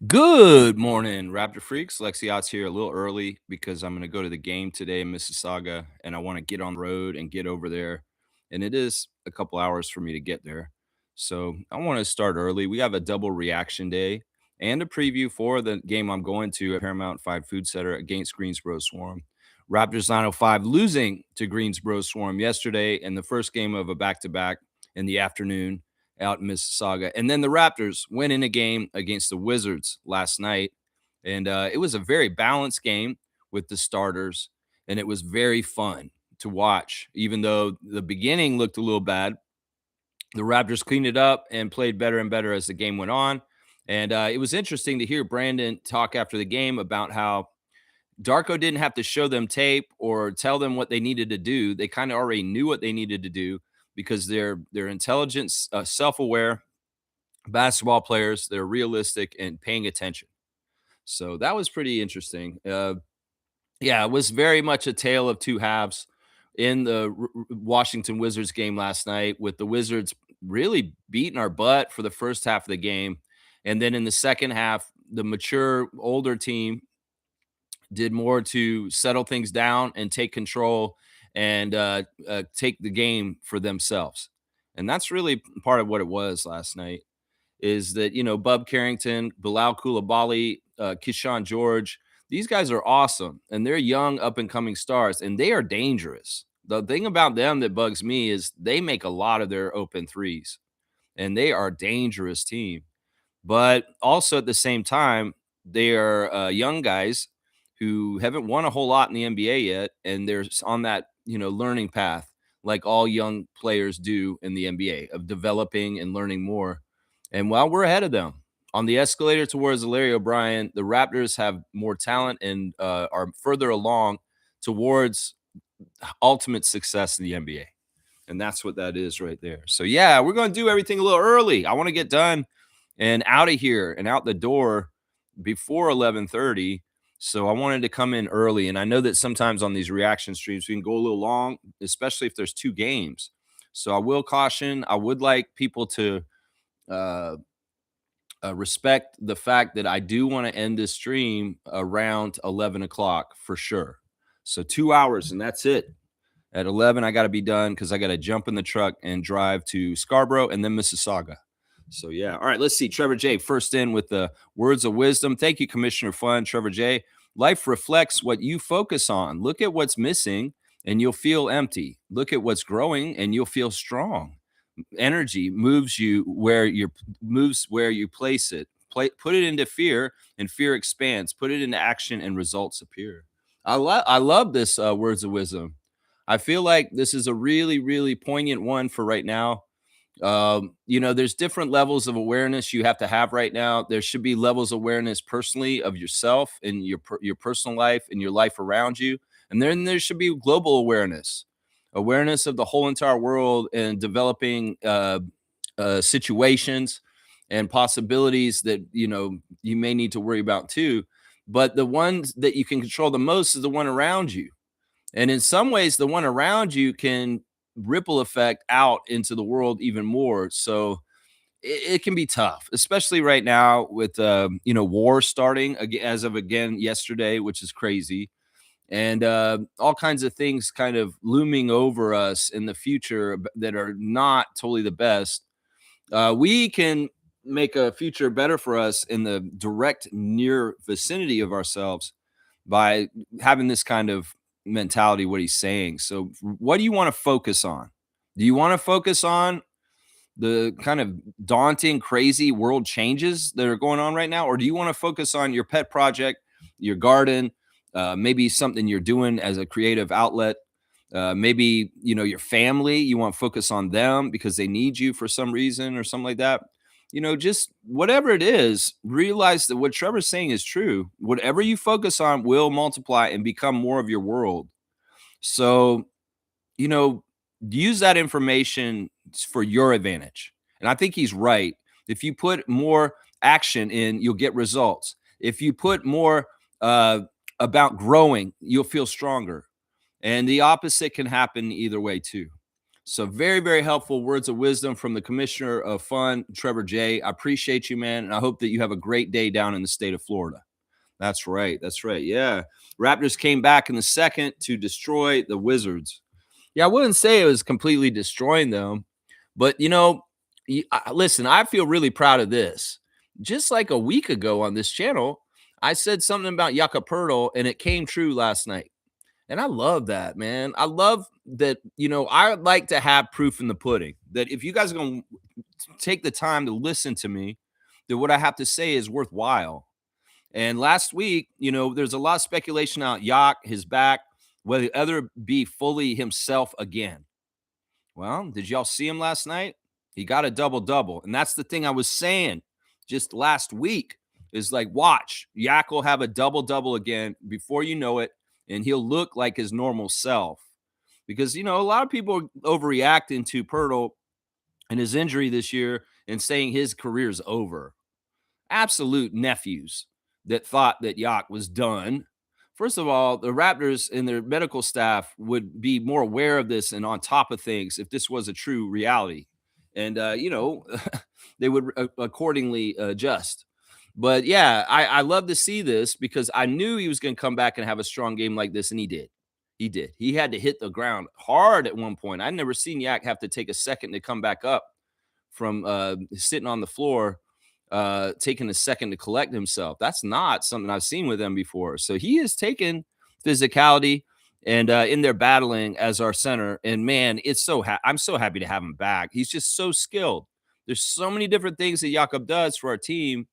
Good morning, Raptor freaks. Lexiot's here a little early because I'm going to go to the game today in Mississauga, and I want to get on the road and get over there. And it is a couple hours for me to get there. So I want to start early. We have a double reaction day and a preview for the game I'm going to at Paramount 5 Food Center against Greensboro Swarm. Raptors 905 losing to Greensboro Swarm yesterday in the first game of a back to back in the afternoon out in Mississauga. And then the Raptors winning a game against the Wizards last night. And it was a very balanced game with the starters, and it was very fun to watch. Even though the beginning looked a little bad, the Raptors cleaned it up and played better and better as the game went on. And it was interesting to hear Brandon talk after the game about how Darko didn't have to show them tape or tell them what they needed to do. They kind of already knew what they needed to do because they're intelligent, self-aware basketball players. They're realistic and paying attention. So that was pretty interesting. Yeah, it was very much a tale of two halves in the Washington Wizards game last night, with the Wizards really beating our butt for the first half of the game. And then in the second half, the mature, older team did more to settle things down and take control and take the game for themselves. And that's really part of what it was last night is that, Bub Carrington, Bilal Koulibaly, Keyshawn George, these guys are awesome and they're young, up and coming stars and they are dangerous. The thing about them that bugs me is they make a lot of their open threes and they are a dangerous team. But also at the same time, they are young guys who haven't won a whole lot in the NBA yet, and they're on that learning path, like all young players do in the NBA, of developing and learning more. And while we're ahead of them on the escalator towards Larry O'Brien, the Raptors have more talent and are further along towards ultimate success in the NBA. And that's what that is right there. So yeah, we're going to do everything a little early. I want to get done and out of here and out the door before 11:30. So I wanted to come in early. And I know that sometimes on these reaction streams, we can go a little long, especially if there's two games. So I will caution, I would like people to uh, respect the fact that I do want to end this stream around 11 o'clock for sure. So 2 hours and that's it. At 11, I got to be done because I got to jump in the truck and drive to Scarborough and then Mississauga. So, yeah. All right, let's see. Trevor J. first in with the words of wisdom. Thank you, Commissioner Fun. Trevor J. Life reflects what you focus on. Look at what's missing and you'll feel empty. Look at what's growing and you'll feel strong. Energy moves you where you place it. Put it into fear and fear expands. Put it into action and results appear. I love this words of wisdom. I feel like this is a really, really poignant one for right now. There's different levels of awareness you have to have right now. There should be levels of awareness personally of yourself and your personal life and your life around you. And then there should be global awareness of the whole entire world and developing situations and possibilities that, you may need to worry about too. But the ones that you can control the most is the one around you. And in some ways, the one around you can ripple effect out into the world even more. So it can be tough, especially right now with war starting as of again yesterday, which is crazy, and all kinds of things kind of looming over us in the future that are not totally the best. We can make a future better for us in the direct near vicinity of ourselves by having this kind of mentality, what he's saying. So what do you want to focus on? Do you want to focus on the kind of daunting, crazy world changes that are going on right now? Or do you want to focus on your pet project, your garden, maybe something you're doing as a creative outlet? Maybe, your family, you want to focus on them because they need you for some reason or something like that. Just whatever it is, realize that what Trevor's saying is true. Whatever you focus on will multiply and become more of your world. So, use that information for your advantage. And I think he's right. If you put more action in, you'll get results. If you put more about growing, you'll feel stronger. And the opposite can happen either way too. So very, very helpful words of wisdom from the commissioner of fun, Trevor J. I appreciate you, man. And I hope that you have a great day down in the state of Florida. That's right. That's right. Yeah. Raptors came back in the second to destroy the Wizards. Yeah, I wouldn't say it was completely destroying them, but listen, I feel really proud of this. Just like a week ago on this channel, I said something about Jakob Poeltl, and it came true last night. And I love that, man. I love that. I like to have proof in the pudding that if you guys are going to take the time to listen to me, that what I have to say is worthwhile. And last week, there's a lot of speculation out his back, whether the other be fully himself again. Well, did y'all see him last night? He got a double-double. And that's the thing I was saying just last week is like, watch, Yak will have a double-double again before you know it, and he'll look like his normal self. Because, a lot of people are overreacting to Poeltl and his injury this year and saying his career's over. Absolute nephews that thought that Yak was done. First of all, the Raptors and their medical staff would be more aware of this and on top of things if this was a true reality. And, they would accordingly adjust. But yeah, I love to see this because I knew he was going to come back and have a strong game like this, and he did. He did. He had to hit the ground hard at one point. I'd never seen Yak have to take a second to come back up from sitting on the floor, taking a second to collect himself. That's not something I've seen with him before. So he has taken physicality and in there battling as our center. And man, I'm so happy to have him back. He's just so skilled. There's so many different things that Jakob does for our team.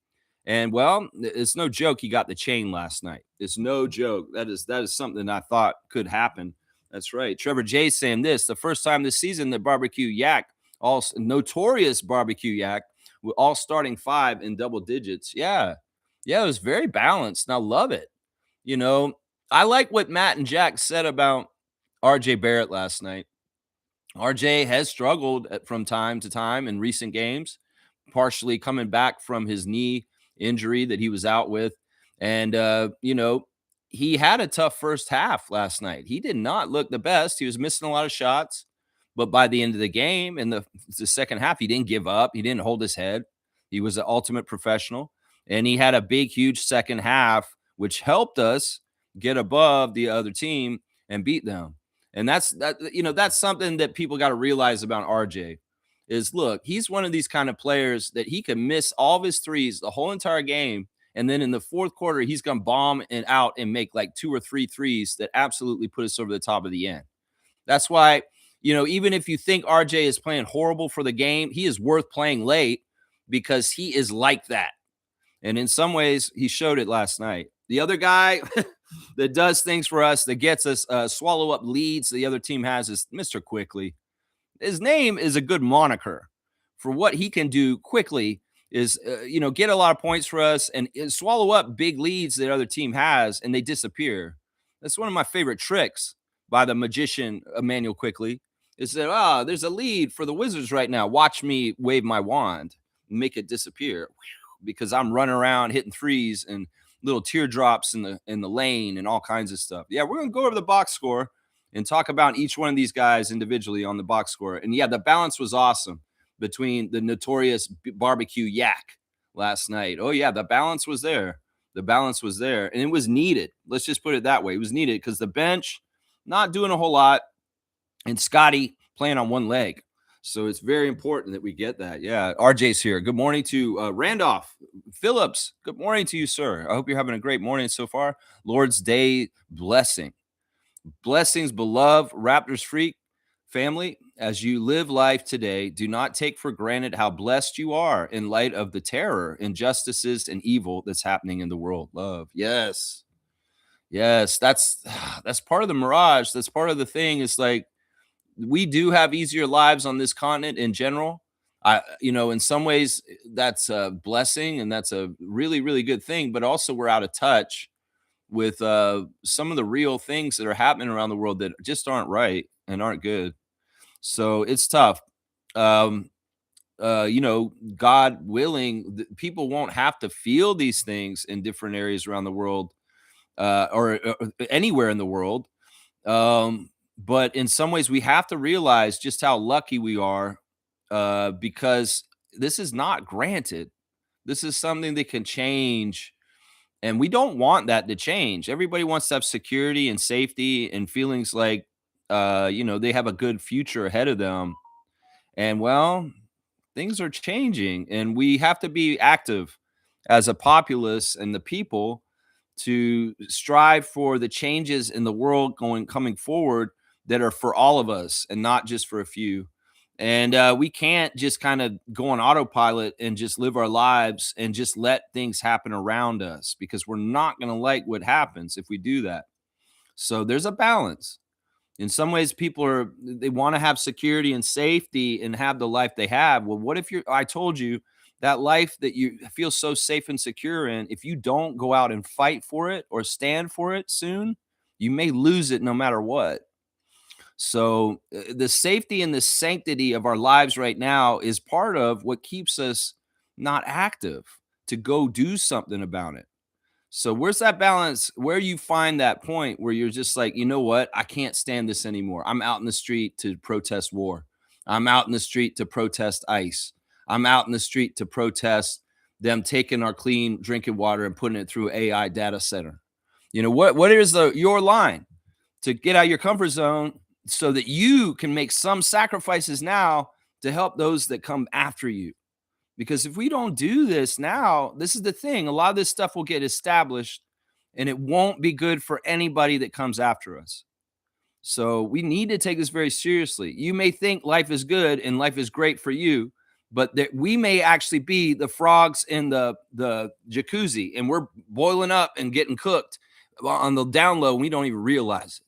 And well, it's no joke he got the chain last night. It's no joke. That is something I thought could happen. That's right. Trevor J saying this, the first time this season that barbecue Yak, all notorious barbecue Yak, with all starting five in double digits. Yeah. Yeah, it was very balanced. And I love it. I like what Matt and Jack said about RJ Barrett last night. RJ has struggled from time to time in recent games, partially coming back from his knee injury that he was out with. And, he had a tough first half last night. He did not look the best. He was missing a lot of shots. But by the end of the game, in the second half, he didn't give up. He didn't hold his head. He was an ultimate professional. And he had a big, huge second half, which helped us get above the other team and beat them. And that's something that people got to realize about RJ is, look, he's one of these kind of players that he can miss all of his threes the whole entire game. And then in the fourth quarter, he's going to bomb and out and make like 2 or 3 threes that absolutely put us over the top of the end. That's why, even if you think RJ is playing horrible for the game, he is worth playing late because he is like that. And in some ways, he showed it last night. The other guy that does things for us, that gets us swallow up leads the other team has is Mr. Quickly. His name is a good moniker for what he can do quickly is, get a lot of points for us and swallow up big leads that other team has and they disappear. That's one of my favorite tricks by the magician Emmanuel Quickly is that, there's a lead for the Wizards right now. Watch me wave my wand and make it disappear because I'm running around hitting threes and little teardrops in the lane and all kinds of stuff. Yeah, we're going to go over the box score and talk about each one of these guys individually on the box score. And yeah, the balance was awesome between the notorious barbecue Yak last night. Oh yeah, the balance was there. The balance was there and it was needed. Let's just put it that way. It was needed because the bench not doing a whole lot and Scotty playing on one leg. So it's very important that we get that. Yeah, RJ's here. Good morning to Randolph Phillips. Good morning to you, sir. I hope you're having a great morning so far. Lord's Day blessing. Blessings, beloved Raptors freak family. As you live life today, do not take for granted how blessed you are in light of the terror, injustices, and evil that's happening in the world. Love. Yes. Yes. That's part of the mirage. That's part of the thing. It's like, we do have easier lives on this continent in general. In some ways that's a blessing and that's a really, really good thing, but also we're out of touch with some of the real things that are happening around the world that just aren't right and aren't good. So it's tough. God willing, people won't have to feel these things in different areas around the world or anywhere in the world. But in some ways, we have to realize just how lucky we are, because this is not granted. This is something that can change, and we don't want that to change. Everybody wants to have security and safety and feelings like, they have a good future ahead of them. And well, things are changing, and we have to be active as a populace and the people to strive for the changes in the world coming forward that are for all of us and not just for a few. And we can't just kind of go on autopilot and just live our lives and just let things happen around us, because we're not going to like what happens if we do that. So there's a balance. In some ways, they want to have security and safety and have the life they have. Well, what if I told you that life that you feel so safe and secure in, if you don't go out and fight for it or stand for it soon, you may lose it no matter what. So the safety and the sanctity of our lives right now is part of what keeps us not active to go do something about it. So where's that balance? Where you find that point where you're just like, you know what? I can't stand this anymore. I'm out in the street to protest war. I'm out in the street to protest ICE. I'm out in the street to protest them taking our clean drinking water and putting it through AI data center. What is your line to get out of your comfort zone so that you can make some sacrifices now to help those that come after you? Because if we don't do this now, this is the thing. A lot of this stuff will get established and it won't be good for anybody that comes after us. So we need to take this very seriously. You may think life is good and life is great for you, but that we may actually be the frogs in the jacuzzi and we're boiling up and getting cooked on the down low. And we don't even realize it.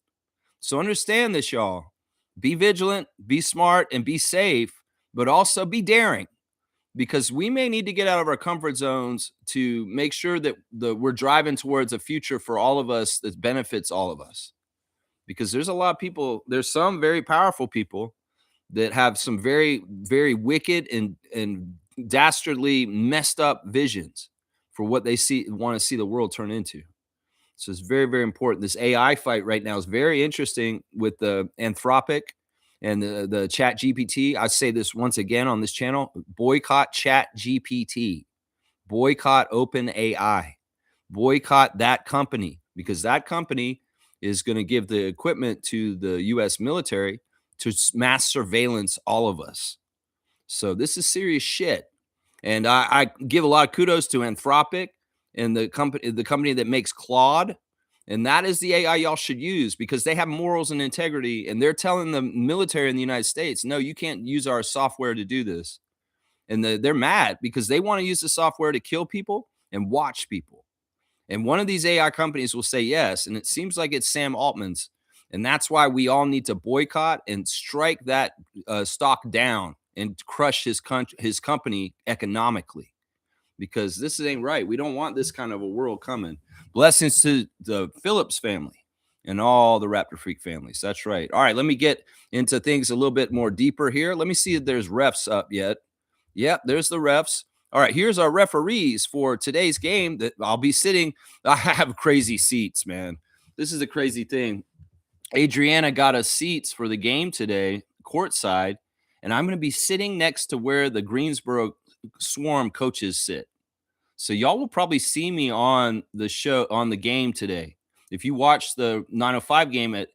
So understand this, y'all. Be vigilant, be smart, and be safe, but also be daring, because we may need to get out of our comfort zones to make sure that we're driving towards a future for all of us that benefits all of us. Because there's a lot of people, there's some very powerful people that have some very, very wicked and dastardly messed up visions for what they want to see the world turn into. So it's very, very important. This AI fight right now is very interesting with the Anthropic and the Chat GPT. I say this once again on this channel: boycott Chat GPT, boycott Open AI, boycott that company, because that company is going to give the equipment to the US military to mass surveillance all of us. So this is serious shit. And I give a lot of kudos to Anthropic and the company that makes Claude. And that is the AI y'all should use, because they have morals and integrity. And they're telling the military in the United States, no, you can't use our software to do this. And they're mad because they want to use the software to kill people and watch people. And one of these AI companies will say yes. And it seems like it's Sam Altman's. And that's why we all need to boycott and strike that stock down and crush his company economically, because this ain't right. We don't want this kind of a world coming. Blessings to the Phillips family and all the Raptor Freak families. That's right. All right, let me get into things a little bit more deeper here. Let me see if there's refs up yet. Yep, there's the refs. All right, here's our referees for today's game that I'll be sitting. I have crazy seats, man. This is a crazy thing. Adriana got us seats for the game today, courtside, and I'm going to be sitting next to where the Greensboro Swarm coaches sit. So y'all will probably see me on the show, on the game today. If you watch the 9:05 game at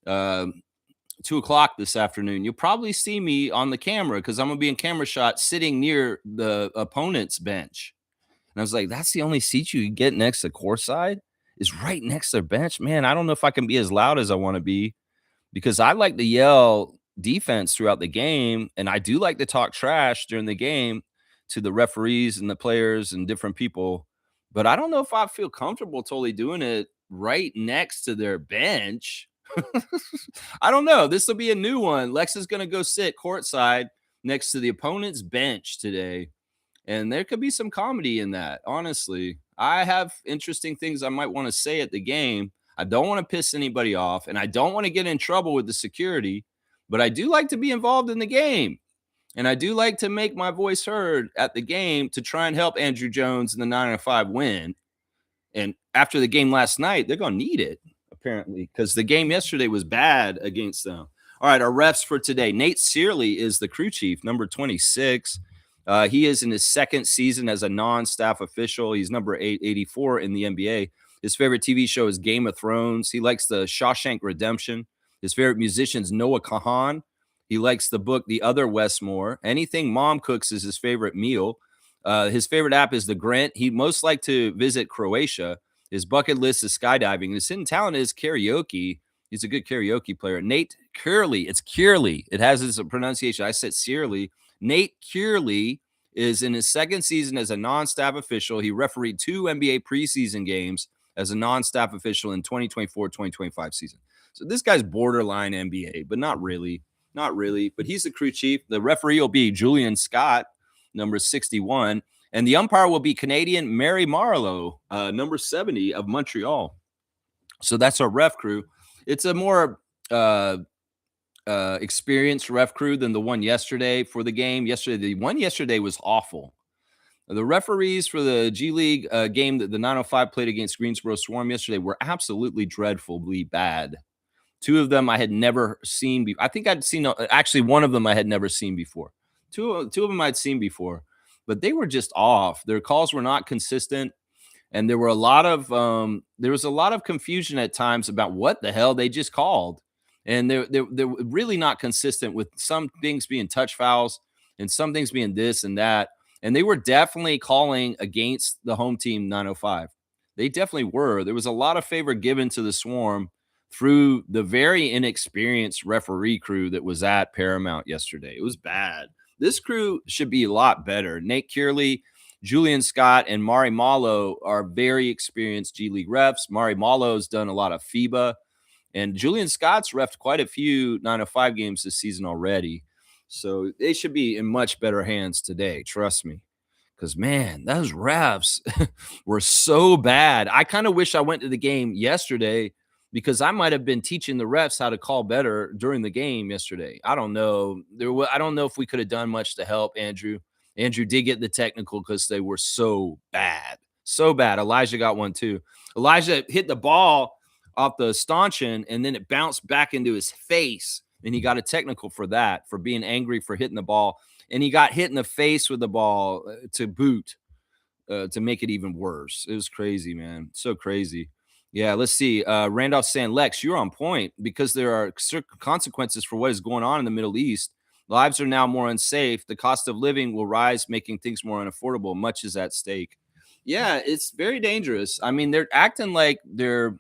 2:00 this afternoon, you'll probably see me on the camera, because I'm going to be in camera shot sitting near the opponent's bench. And I was like, that's the only seat you can get next to courtside, is right next to their bench. Man, I don't know if I can be as loud as I want to be, because I like to yell defense throughout the game. And I do like to talk trash during the game to the referees and the players and different people. But I don't know if I feel comfortable totally doing it right next to their bench. I don't know. This will be a new one. Lex is going to go sit courtside next to the opponent's bench today. And there could be some comedy in that. Honestly, I have interesting things I might want to say at the game. I don't want to piss anybody off, and I don't want to get in trouble with the security, but I do like to be involved in the game. And I do like to make my voice heard at the game to try and help Andrew Jones and the 905 win. And after the game last night, they're going to need it. apparently, because the game yesterday was bad against them. All right, our refs for today. Nate Searley is the crew chief, number 26. He is in his second season as a non-staff official. He's number 884 in the NBA. His favorite TV show is Game of Thrones. He likes the Shawshank Redemption. His favorite musician is Noah Kahan. He likes the book The Other Westmore. Anything mom cooks is his favorite meal. His favorite app is The Grant. He'd most like to visit Croatia. His bucket list is skydiving. His hidden talent is karaoke. He's a good karaoke player. Nate Curley. It's Curley. It has its pronunciation. I said Searly. Nate Curley is in his second season as a non-staff official. He refereed 2 NBA preseason games as a non-staff official in 2024-2025 season. So this guy's borderline NBA, but not really. Not really. But he's the crew chief. The referee will be Julian Scott, number 61. And the umpire will be Canadian Mary Marlowe, number 70 of Montreal. So that's our ref crew. It's a more experienced ref crew than the one yesterday for the game. The one yesterday was awful. The referees for the G League game that the 905 played against Greensboro Swarm yesterday were absolutely dreadfully bad. 2 of them I had never seen before. I think I'd seen, actually, one of them I had never seen before. Two of them I'd seen before, but they were just off. Their calls were not consistent, and there was a lot of confusion at times about what the hell they just called, and they're really not consistent, with some things being touch fouls and some things being this and that. And they were definitely calling against the home team 905. They definitely were. There was a lot of favor given to the Swarm through the very inexperienced referee crew that was at Paramount yesterday. It was bad. This crew should be a lot better. Nate Curley, Julian Scott, and Mari Malo are very experienced G League refs. Mari Malo's done a lot of FIBA, and Julian Scott's refed quite a few 905 games this season already. So they should be in much better hands today. Trust me. Because, man, those refs were so bad. I kind of wish I went to the game yesterday, because I might have been teaching the refs how to call better during the game yesterday. I don't know. I don't know if we could have done much to help Andrew. Andrew did get the technical because they were so bad. So bad. Elijah got one too. Elijah hit the ball off the stanchion, and then it bounced back into his face, and he got a technical for that, for being angry for hitting the ball. And he got hit in the face with the ball to boot, to make it even worse. It was crazy, man. So crazy. Yeah, let's see. Randolph saying, Lex, you're on point, because there are consequences for what is going on in the Middle East. Lives are now more unsafe. The cost of living will rise, making things more unaffordable. Much is at stake. Yeah, it's very dangerous. I mean, they're acting like they're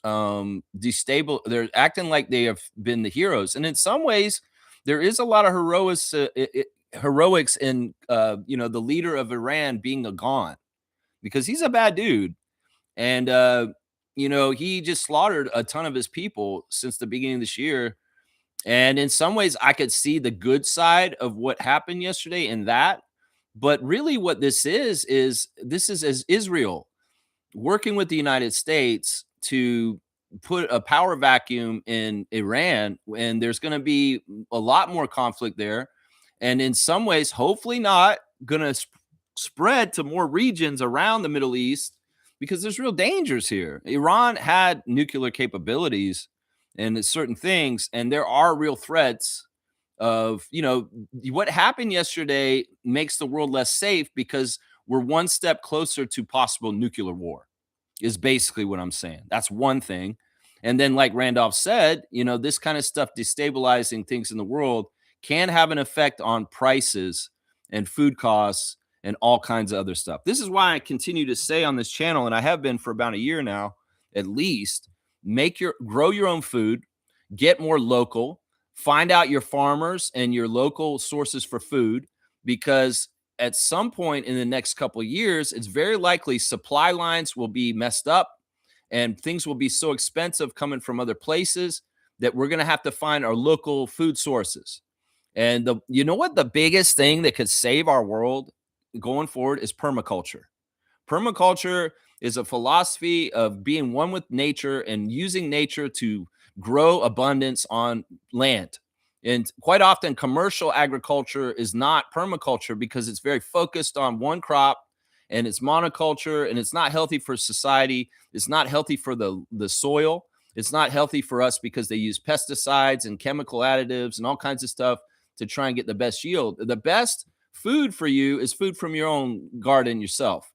destable. They're acting like they have been the heroes. And in some ways, there is a lot of heroics in the leader of Iran being a gone, because he's a bad dude. And, he just slaughtered a ton of his people since the beginning of this year. And in some ways, I could see the good side of what happened yesterday in that. But really what this is as Israel working with the United States to put a power vacuum in Iran, and there's going to be a lot more conflict there. And in some ways, hopefully not going to spread to more regions around the Middle East, because there's real dangers here. Iran had nuclear capabilities and certain things, and there are real threats of, what happened yesterday makes the world less safe, because we're one step closer to possible nuclear war, is basically what I'm saying. That's one thing. And then, like Randolph said, this kind of stuff destabilizing things in the world can have an effect on prices and food costs and all kinds of other stuff. This is why I continue to say on this channel, and I have been for about a year now, at least, grow your own food, get more local, find out your farmers and your local sources for food, because at some point in the next couple of years, it's very likely supply lines will be messed up and things will be so expensive coming from other places that we're going to have to find our local food sources. And you know what the biggest thing that could save our world going forward is permaculture. Permaculture is a philosophy of being one with nature and using nature to grow abundance on land. And quite often, commercial agriculture is not permaculture, because it's very focused on one crop and it's monoculture, and it's not healthy for society. It's not healthy for the soil. It's not healthy for us because they use pesticides and chemical additives and all kinds of stuff to try and get the best yield. The best food for you is food from your own garden yourself,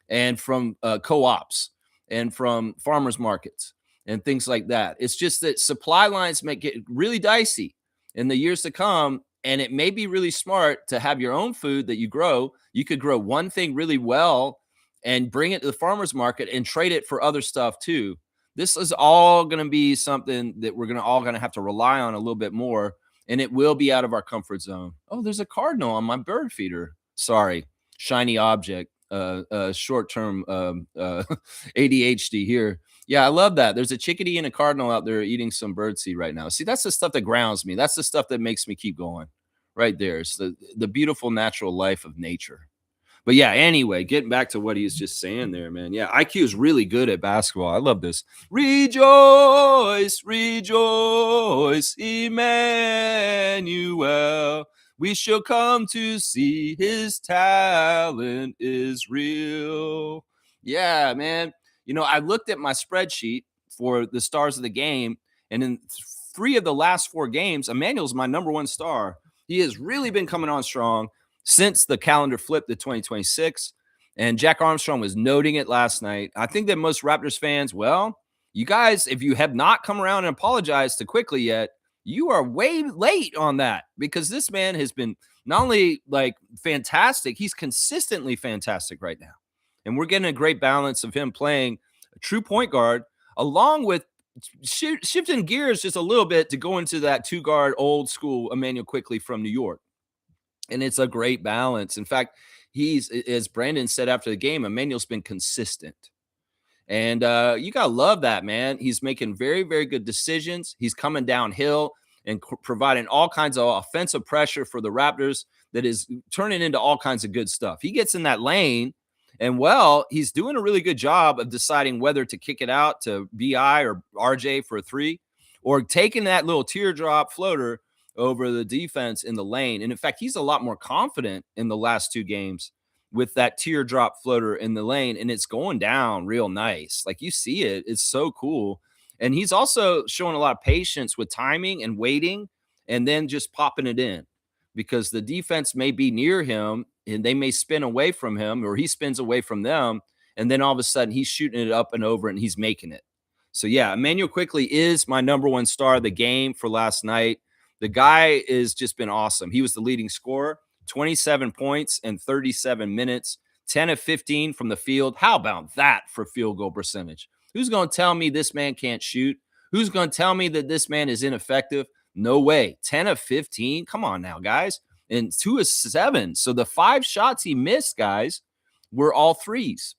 and from co-ops, and from farmers markets and things like that. It's just that supply lines make it really dicey in the years to come. And it may be really smart to have your own food that you grow. You could grow one thing really well and bring it to the farmers market and trade it for other stuff too. This is all going to be something that we're going to have to rely on a little bit more, and it will be out of our comfort zone. Oh, there's a cardinal on my bird feeder. Sorry, shiny object. Short-term ADHD here. Yeah, I love that. There's a chickadee and a cardinal out there eating some birdseed right now. See, that's the stuff that grounds me. That's the stuff that makes me keep going. Right there. It's the beautiful natural life of nature. But yeah, anyway, getting back to what he's just saying there, man. Yeah, IQ is really good at basketball. I love this. Rejoice, rejoice, Emmanuel. We shall come to see his talent is real. Yeah, man. I looked at my spreadsheet for the stars of the game, and in 3 of the last 4 games, Emmanuel's my number 1 star. He has really been coming on strong since the calendar flipped to 2026. And Jack Armstrong was noting it last night. I think that most Raptors fans, well, you guys, if you have not come around and apologized to Quickly yet, you are way late on that, because this man has been not only like fantastic, he's consistently fantastic right now. And we're getting a great balance of him playing a true point guard, along with shifting gears just a little bit to go into that 2-guard old school Emmanuel Quickly from New York. And it's a great balance. In fact, he's, as Brandon said after the game, Emmanuel's been consistent. And you got to love that, man. He's making very, very good decisions. He's coming downhill and providing all kinds of offensive pressure for the Raptors that is turning into all kinds of good stuff. He gets in that lane, and, well, he's doing a really good job of deciding whether to kick it out to BI or RJ for a 3, or taking that little teardrop floater over the defense in the lane. And, in fact, he's a lot more confident in the last 2 games with that teardrop floater in the lane, and it's going down real nice. Like, you see it. It's so cool. And he's also showing a lot of patience with timing and waiting, and then just popping it in, because the defense may be near him and they may spin away from him, or he spins away from them, and then all of a sudden he's shooting it up and over and he's making it. So, yeah, Emmanuel Quickly is my number 1 star of the game for last night. The guy has just been awesome. He was the leading scorer. 27 points in 37 minutes, 10 of 15 from the field. How about that for field goal percentage? Who's going to tell me this man can't shoot? Who's going to tell me that this man is ineffective? No way. 10 of 15? Come on now, guys. And 2 of 7. So the 5 shots he missed, guys, were all threes.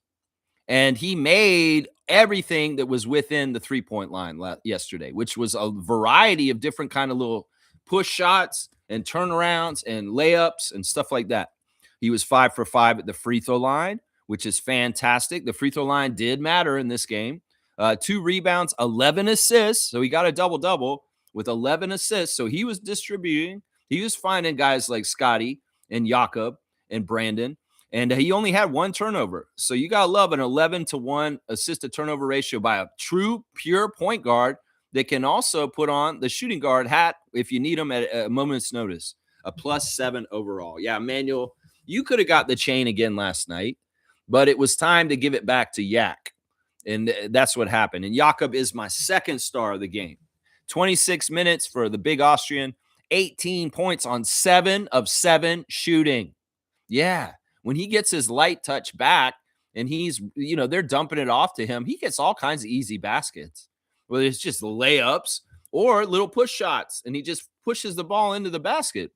And he made everything that was within the 3-point line yesterday, which was a variety of different kind of little push shots and turnarounds and layups and stuff like that. He was 5 for 5 at the free throw line, which is fantastic. The free throw line did matter in this game. 2 rebounds, 11 assists. So he got a double-double with 11 assists. So he was distributing. He was finding guys like Scotty and Jakob and Brandon. And he only had 1 turnover. So you got to love an 11-to-1 assist-to-turnover ratio by a true, pure point guard that can also put on the shooting guard hat if you need them at a moment's notice. A +7 overall. Yeah, Emmanuel, you could have got the chain again last night, but it was time to give it back to Yak. And that's what happened. And Jakob is my 2nd star of the game. 26 minutes for the big Austrian, 18 points on 7 of 7 shooting. Yeah, when he gets his light touch back and he's, they're dumping it off to him, he gets all kinds of easy baskets. Whether it's just layups or little push shots, and he just pushes the ball into the basket.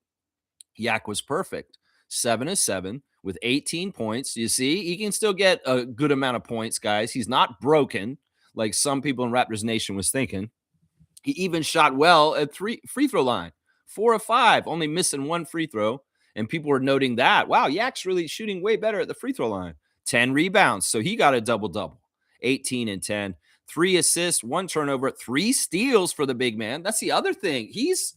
Yak was perfect. 7 of 7 with 18 points. You see, he can still get a good amount of points, guys. He's not broken like some people in Raptors Nation was thinking. He even shot well at free throw line. 4 of 5, only missing 1 free throw. And people were noting that, wow, Yak's really shooting way better at the free throw line. 10 rebounds. So he got a double-double. 18 and 10. 3 assists, 1 turnover, 3 steals for the big man. That's the other thing. He's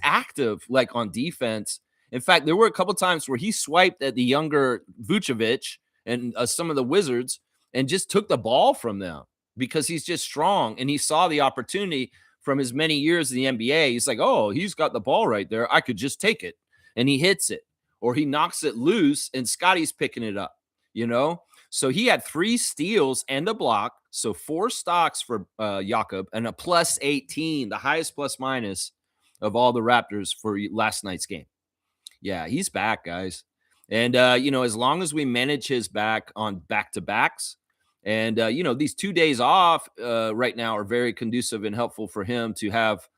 active, like, on defense. In fact, there were a couple times where he swiped at the younger Vucevic and some of the Wizards and just took the ball from them because he's just strong and he saw the opportunity from his many years in the NBA. He's like, oh, he's got the ball right there. I could just take it. And he hits it or he knocks it loose and Scotty's picking it up, you know? So he had 3 steals and a block. So 4 stocks for Jakob and a plus 18, the highest plus minus of all the Raptors for last night's game. Yeah, he's back, guys. And, as long as we manage his back on back to backs, and, these 2 days off right now are very conducive and helpful for him to have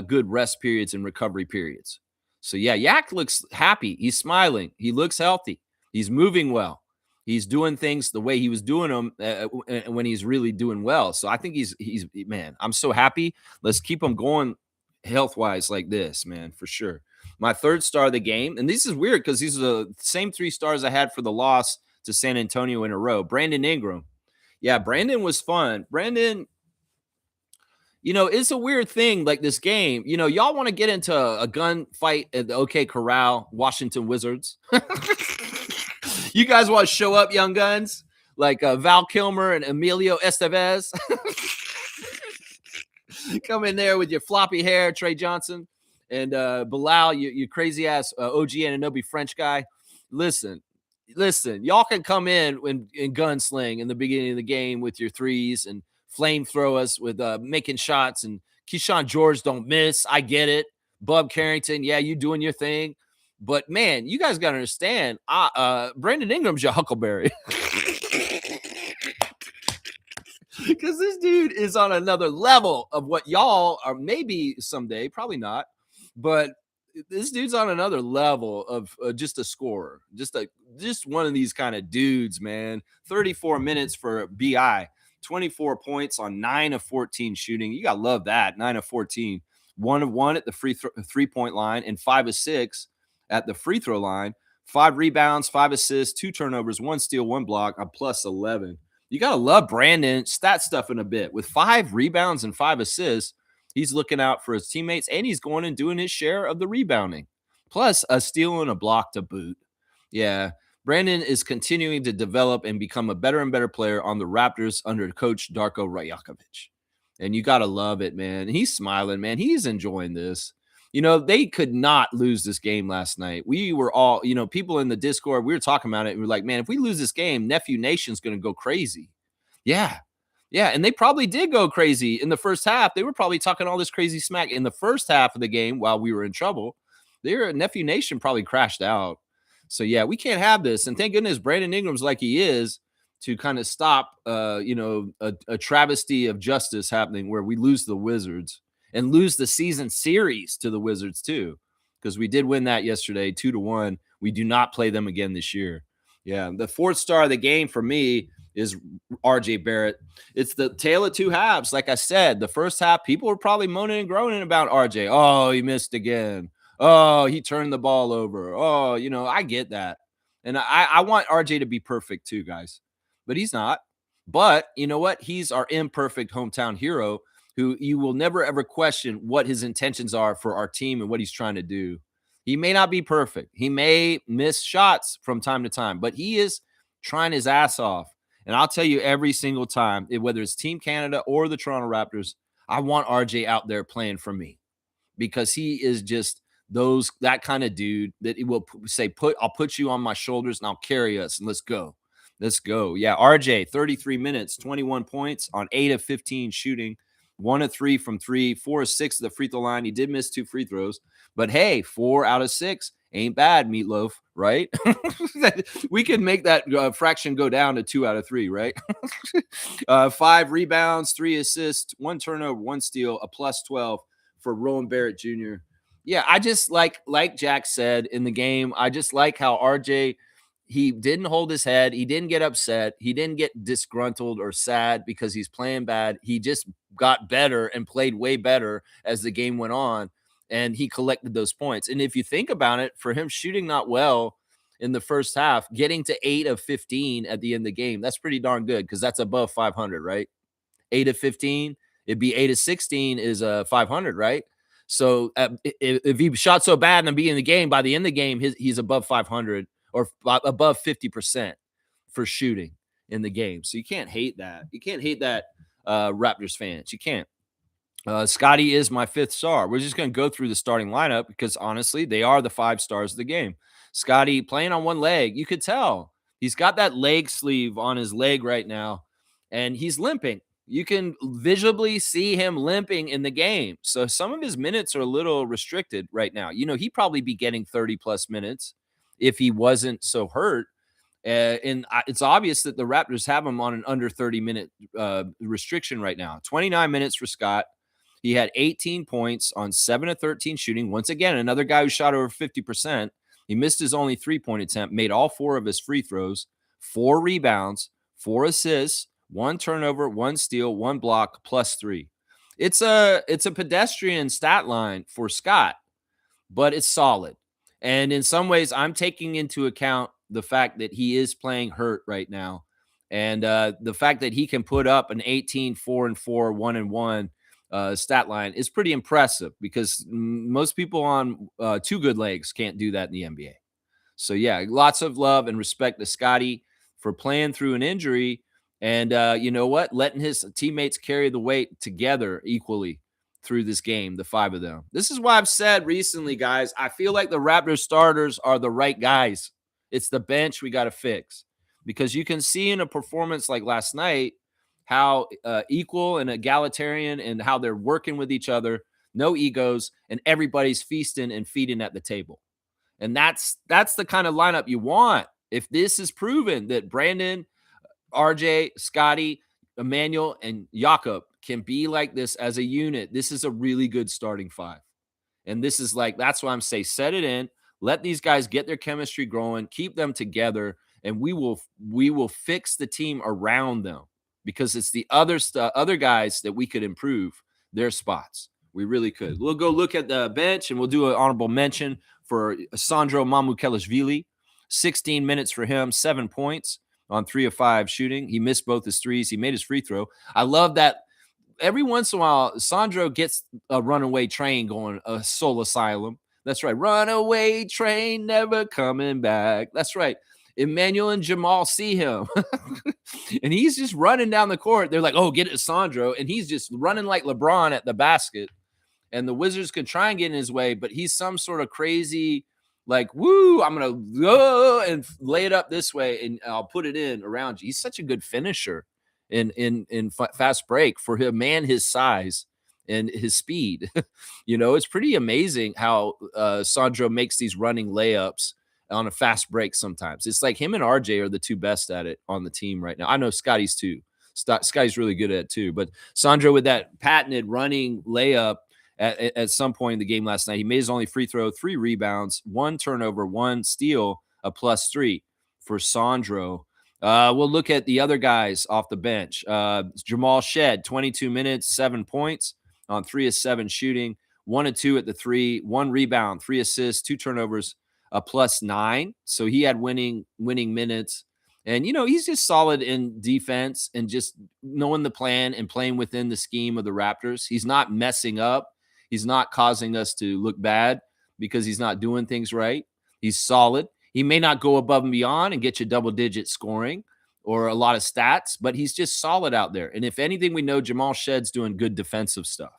good rest periods and recovery periods. So, yeah, Yak looks happy. He's smiling. He looks healthy. He's moving well. He's doing things the way he was doing them when he's really doing well. So I think he's man, I'm so happy. Let's keep him going health wise like this, man, for sure. My 3rd star of the game, and this is weird because these are the same 3 stars I had for the loss to San Antonio in a row. Brandon Ingram. Yeah, Brandon was fun. Brandon, it's a weird thing like this game. Y'all want to get into a gunfight at the OK Corral, Washington Wizards. You guys want to show up, young guns, like Val Kilmer and Emilio Estevez? Come in there with your floppy hair, Trey Johnson, and Bilal, you crazy ass OG Anunoby French guy. Listen, y'all can come in gunsling in the beginning of the game with your threes and flamethrow us with making shots, and Keyshawn George don't miss. I get it. Bub Carrington, yeah, you doing your thing. But, man, you guys got to understand, Brandon Ingram's your Huckleberry. Because this dude is on another level of what y'all are, maybe someday, probably not. But this dude's on another level of just a scorer. Just one of these kind of dudes, man. 34 minutes for BI. 24 points on 9 of 14 shooting. You got to love that. 9 of 14. 1 of 1 at the three-point line and 5 of 6 at the free throw line. 5 rebounds, 5 assists, 2 turnovers, 1 steal, 1 block, a plus 11. You got to love Brandon stat stuff in a bit. With 5 rebounds and 5 assists, he's looking out for his teammates, and he's going and doing his share of the rebounding. Plus a steal and a block to boot. Yeah, Brandon is continuing to develop and become a better and better player on the Raptors under coach Darko Rajakovic. And you got to love it, man. He's smiling, man. He's enjoying this. They could not lose this game last night. We were all, people in the Discord, we were talking about it. And we were like, man, if we lose this game, Nephew Nation's going to go crazy. Yeah. Yeah. And they probably did go crazy in the first half. They were probably talking all this crazy smack in the first half of the game while we were in trouble. Nephew Nation probably crashed out. So, yeah, we can't have this. And thank goodness Brandon Ingram's like he is to kind of stop, a travesty of justice happening where we lose the Wizards. And lose the season series to the Wizards too, because we did win that yesterday, 2-1. We do not play them again this year. Yeah, the 4th star of the game for me is RJ Barrett. It's the tale of 2 halves. Like I said, the first half, people were probably moaning and groaning about RJ. Oh, he missed again. Oh, he turned the ball over. Oh, I get that. And I want RJ to be perfect too, guys. But he's not. But you know what? He's our imperfect hometown hero who you will never, ever question what his intentions are for our team and what he's trying to do. He may not be perfect. He may miss shots from time to time, but he is trying his ass off. And I'll tell you every single time, whether it's Team Canada or the Toronto Raptors, I want RJ out there playing for me because he is just that kind of dude that he will say, I'll put you on my shoulders and I'll carry us and let's go. Let's go. Yeah, RJ, 33 minutes, 21 points on 8 of 15 shooting. 1 of 3 from 3, 4 of 6 at the free throw line. He did miss 2 free throws, but hey, 4 out of 6 ain't bad, Meatloaf, right? We can make that fraction go down to 2 out of 3, right? 5 rebounds, 3 assists, 1 turnover, 1 steal, a plus 12 for Rowan Barrett Jr. Yeah, I just like Jack said in the game, I just like how RJ, he didn't hold his head. He didn't get upset. He didn't get disgruntled or sad because he's playing bad. He just got better and played way better as the game went on, and he collected those points. And if you think about it, for him shooting not well in the first half, getting to 8 of 15 at the end of the game, that's pretty darn good because that's above 500, right? 8 of 15, it'd be 8 of 16 is 500, right? So if he shot so bad in the beginning of the game, by the end of the game, he's above 500 or above 50%. for shooting in the game. So you can't hate that. You can't hate that, Raptors fans. You can't. Scotty is my fifth star. We're just going to go through the starting lineup because honestly, they are the five stars of the game. Scotty playing on one leg, you could tell he's got that leg sleeve on his leg right now, and he's limping. You can visibly see him limping in the game. So some of his minutes are a little restricted right now. He'd probably be getting 30 plus minutes if he wasn't so hurt. And it's obvious that the Raptors have him on an under 30-minute restriction right now. 29 minutes for Scott. He had 18 points on 7 of 13 shooting. Once again, another guy who shot over 50%. He missed his only three-point attempt, made all 4 of his free throws, 4 rebounds, 4 assists, 1 turnover, 1 steal, 1 block, plus 3. It's a pedestrian stat line for Scott, but it's solid. And in some ways, I'm taking into account the fact that he is playing hurt right now. And the fact that he can put up an 18, 4-4, 1-1 stat line is pretty impressive because most people on 2 good legs can't do that in the NBA. So, yeah, lots of love and respect to Scotty for playing through an injury. And you know what? Letting his teammates carry the weight together equally through this game, the 5 of them. This is why I've said recently, guys, I feel like the Raptors starters are the right guys. It's the bench we got to fix because you can see in a performance like last night how equal and egalitarian and how they're working with each other, no egos, and everybody's feasting and feeding at the table. And that's the kind of lineup you want. If this is proven that Brandon, RJ, Scotty, Emmanuel, and Jakob can be like this as a unit, this is a really good starting 5. And this is that's why I'm saying set it in, let these guys get their chemistry growing, keep them together, and we will fix the team around them because it's the other guys that we could improve their spots. We really could. We'll go look at the bench and we'll do an honorable mention for Sandro Mamukelashvili. 16 minutes for him, 7 points on 3 of 5 shooting. He missed both his threes. He made his free throw. I love that every once in a while, Sandro gets a runaway train going, a Soul Asylum. That's right. Runaway train, never coming back. That's right. Emmanuel and Jamal see him. And he's just running down the court. They're like, oh, get it, Sandro. And he's just running like LeBron at the basket. And the Wizards can try and get in his way, but he's some sort of crazy, woo, I'm going to go and lay it up this way, and I'll put it in around you. He's such a good finisher in fast break for a man his size and his speed. It's pretty amazing how Sandro makes these running layups on a fast break sometimes. It's like him and RJ are the 2 best at it on the team right now. I know Scotty's too. Scotty's really good at it too. But Sandro with that patented running layup at some point in the game last night, he made his only free throw, 3 rebounds, 1 turnover, 1 steal, a +3 for Sandro. We'll look at the other guys off the bench. Jamal Shed, 22 minutes, 7 points on 3 of 7 shooting, 1 of 2 at the 3, 1 rebound, 3 assists, 2 turnovers, a +9. So he had winning minutes. And, he's just solid in defense and just knowing the plan and playing within the scheme of the Raptors. He's not messing up. He's not causing us to look bad because he's not doing things right. He's solid. He may not go above and beyond and get you double-digit scoring or a lot of stats, but he's just solid out there. And if anything, we know Jamal Shed's doing good defensive stuff.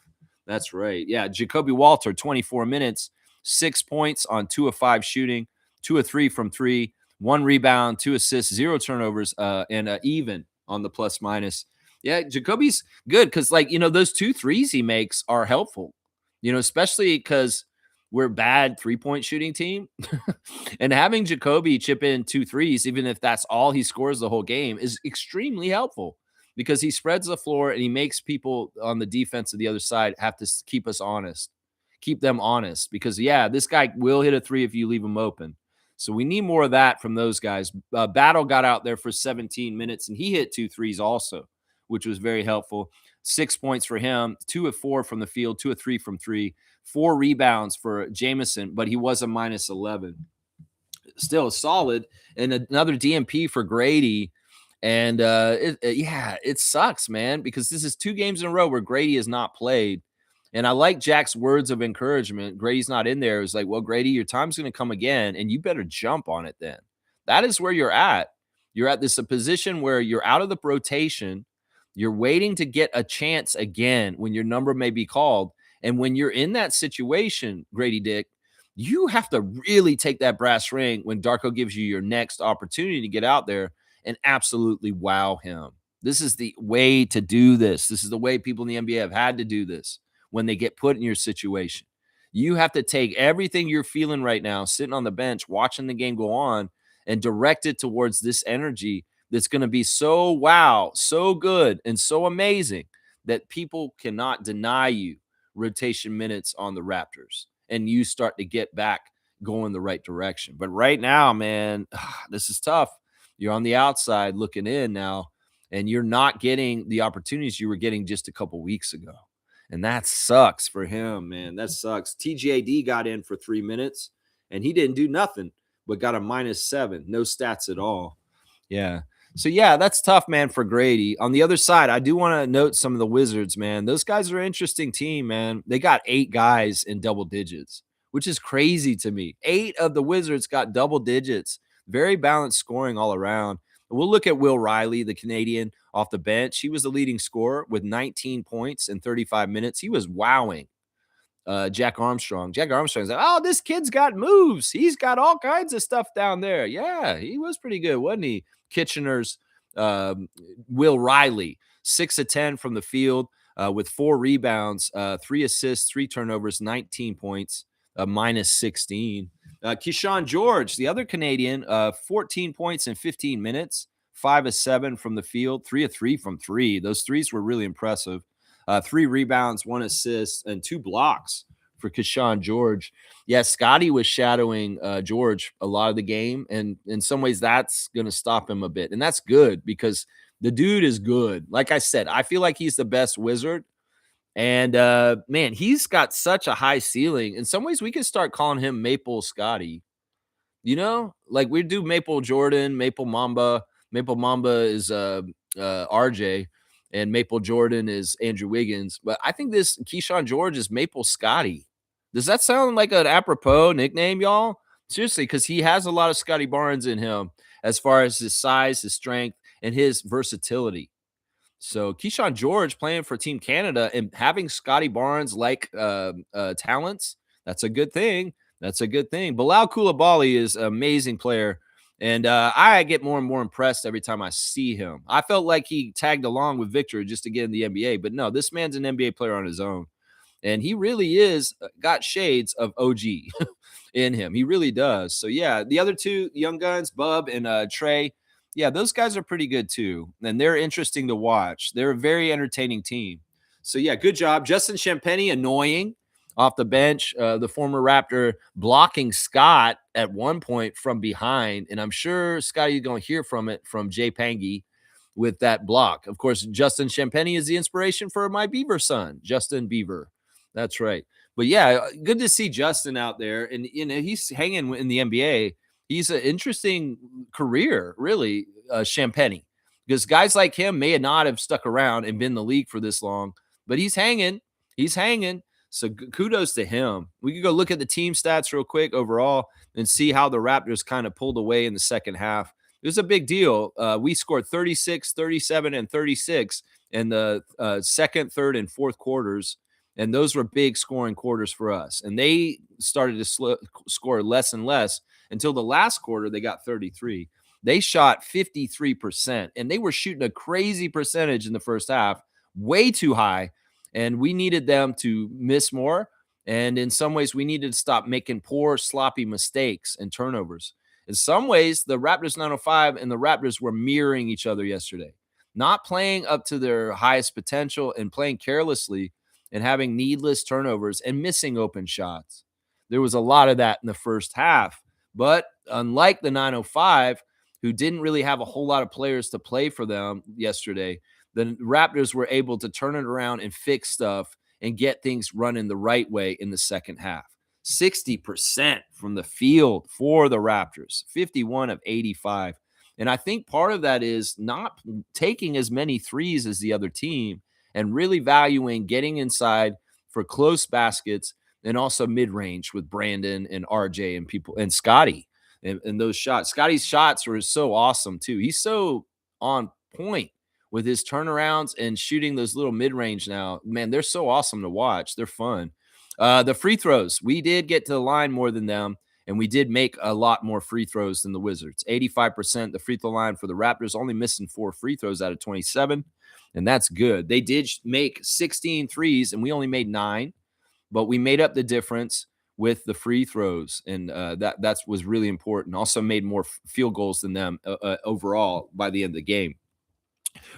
That's right. Yeah, Jacoby Walter, 24 minutes, 6 points on 2 of 5 shooting, 2 of 3 from 3, 1 rebound, 2 assists, 0 turnovers, and even on the plus-minus. Yeah, Jacoby's good because, those 2 threes he makes are helpful, especially because we're a bad 3-point shooting team. And having Jacoby chip in 2 threes, even if that's all he scores the whole game, is extremely helpful because he spreads the floor and he makes people on the defense of the other side have to keep us honest, keep them honest because, yeah, this guy will hit a 3 if you leave him open. So we need more of that from those guys. Battle got out there for 17 minutes, and he hit 2 threes also, which was very helpful. 6 points for him, 2 of 4 from the field, 2 of 3 from 3, 4 rebounds for Jamison, but he was a -11. Still solid. And another DMP for Grady. And it sucks, man, because this is 2 games in a row where Grady has not played. And I like Jack's words of encouragement. Grady's not in there. It's like, well, Grady, your time's going to come again, and you better jump on it then. That is where you're at. You're at this a position where you're out of the rotation. You're waiting to get a chance again when your number may be called. And when you're in that situation, Grady Dick, you have to really take that brass ring when Darko gives you your next opportunity to get out there and absolutely wow him. This is the way to do this. This is the way people in the NBA have had to do this when they get put in your situation. You have to take everything you're feeling right now, sitting on the bench, watching the game go on, and direct it towards this energy that's going to be so wow, so good, and so amazing that people cannot deny you rotation minutes on the Raptors and you start to get back going the right direction. But right now, man, this is tough. You're on the outside looking in now, and you're not getting the opportunities you were getting just a couple weeks ago. And that sucks for him, man. That sucks. TJD got in for 3 minutes and he didn't do nothing, but got a -7. No stats at all. Yeah. So yeah, that's tough, man, for Grady. On the other side, I do want to note some of the Wizards, man. Those guys are an interesting team, man. They got 8 guys in double digits, which is crazy to me. 8 of the Wizards got double digits. Very balanced scoring all around. We'll look at Will Riley, the Canadian, off the bench. He was the leading scorer with 19 points in 35 minutes. He was wowing Jack Armstrong. Jack Armstrong's like, oh, this kid's got moves. He's got all kinds of stuff down there. Yeah, he was pretty good, wasn't he? Kitchener's Will Riley, 6 of 10 from the field with 4 rebounds, 3 assists, 3 turnovers, 19 points, -16. Keyshawn George, the other Canadian, 14 points in 15 minutes, 5 of 7 from the field, 3 of 3 from 3. Those threes were really impressive. 3 rebounds, 1 assist, and 2 blocks for Keyshawn George. Yeah, Scotty was shadowing George a lot of the game, and in some ways that's going to stop him a bit. And that's good because the dude is good. Like I said, I feel like he's the best Wizard. And man, he's got such a high ceiling. In some ways, we could start calling him Maple Scotty. You know, like we do Maple Jordan, Maple Mamba. Maple Mamba is RJ, and Maple Jordan is Andrew Wiggins. But I think this Keyshawn George is Maple Scotty. Does that sound like an apropos nickname, y'all? Seriously, because he has a lot of Scotty Barnes in him as far as his size, his strength, and his versatility. So Keyshawn George playing for Team Canada and having Scotty Barnes like talents, that's a good thing. That's a good thing. Bilal Coulibaly is an amazing player. And I get more and more impressed every time I see him. I felt like he tagged along with Victor just to get in the NBA. But no, this man's an NBA player on his own. And he really is got shades of OG in him. He really does. So, yeah, the other 2 young guns, Bub and Trey, yeah, those guys are pretty good too. And they're interesting to watch. They're a very entertaining team. So, yeah, good job. Justin Champagnie, annoying off the bench. The former Raptor blocking Scott at one point from behind. And I'm sure Scotty's going to hear from it from Jay Pangy with that block. Of course, Justin Champagnie is the inspiration for my Beaver son, Justin Beaver. That's right. But yeah, good to see Justin out there. And, you know, he's hanging in the NBA. He's an interesting career, really, Champagnie, because guys like him may not have stuck around and been in the league for this long, but he's hanging. He's hanging. So kudos to him. We could go look at the team stats real quick overall and see how the Raptors kind of pulled away in the second half. It was a big deal. We scored 36, 37, and 36 in the second, third, and fourth quarters. And those were big scoring quarters for us. And they started to score less and less until the last quarter, they got 33. They shot 53%, and they were shooting a crazy percentage in the first half, way too high. And we needed them to miss more. And in some ways, we needed to stop making poor, sloppy mistakes and turnovers. In some ways, the Raptors 905 and the Raptors were mirroring each other yesterday, not playing up to their highest potential and playing carelessly and having needless turnovers and missing open shots. There was a lot of that in the first half. But unlike the 905, who didn't really have a whole lot of players to play for them yesterday, the Raptors were able to turn it around and fix stuff and get things running the right way in the second half. 60% from the field for the Raptors, 51 of 85. And I think part of that is not taking as many threes as the other team and really valuing getting inside for close baskets and also mid-range with Brandon and RJ and people and Scotty. and those shots. Scotty's shots were so awesome too. He's so on point with his turnarounds and shooting those little mid range now. Man, they're so awesome to watch. They're fun. The free throws, we did get to the line more than them, and we did make a lot more free throws than the Wizards. 85% the free throw line for the Raptors, only missing 4 free throws out of 27, and that's good. They did make 16 threes, and we only made 9, but we made up the difference with the free throws, and that was really important. Also made more field goals than them overall by the end of the game.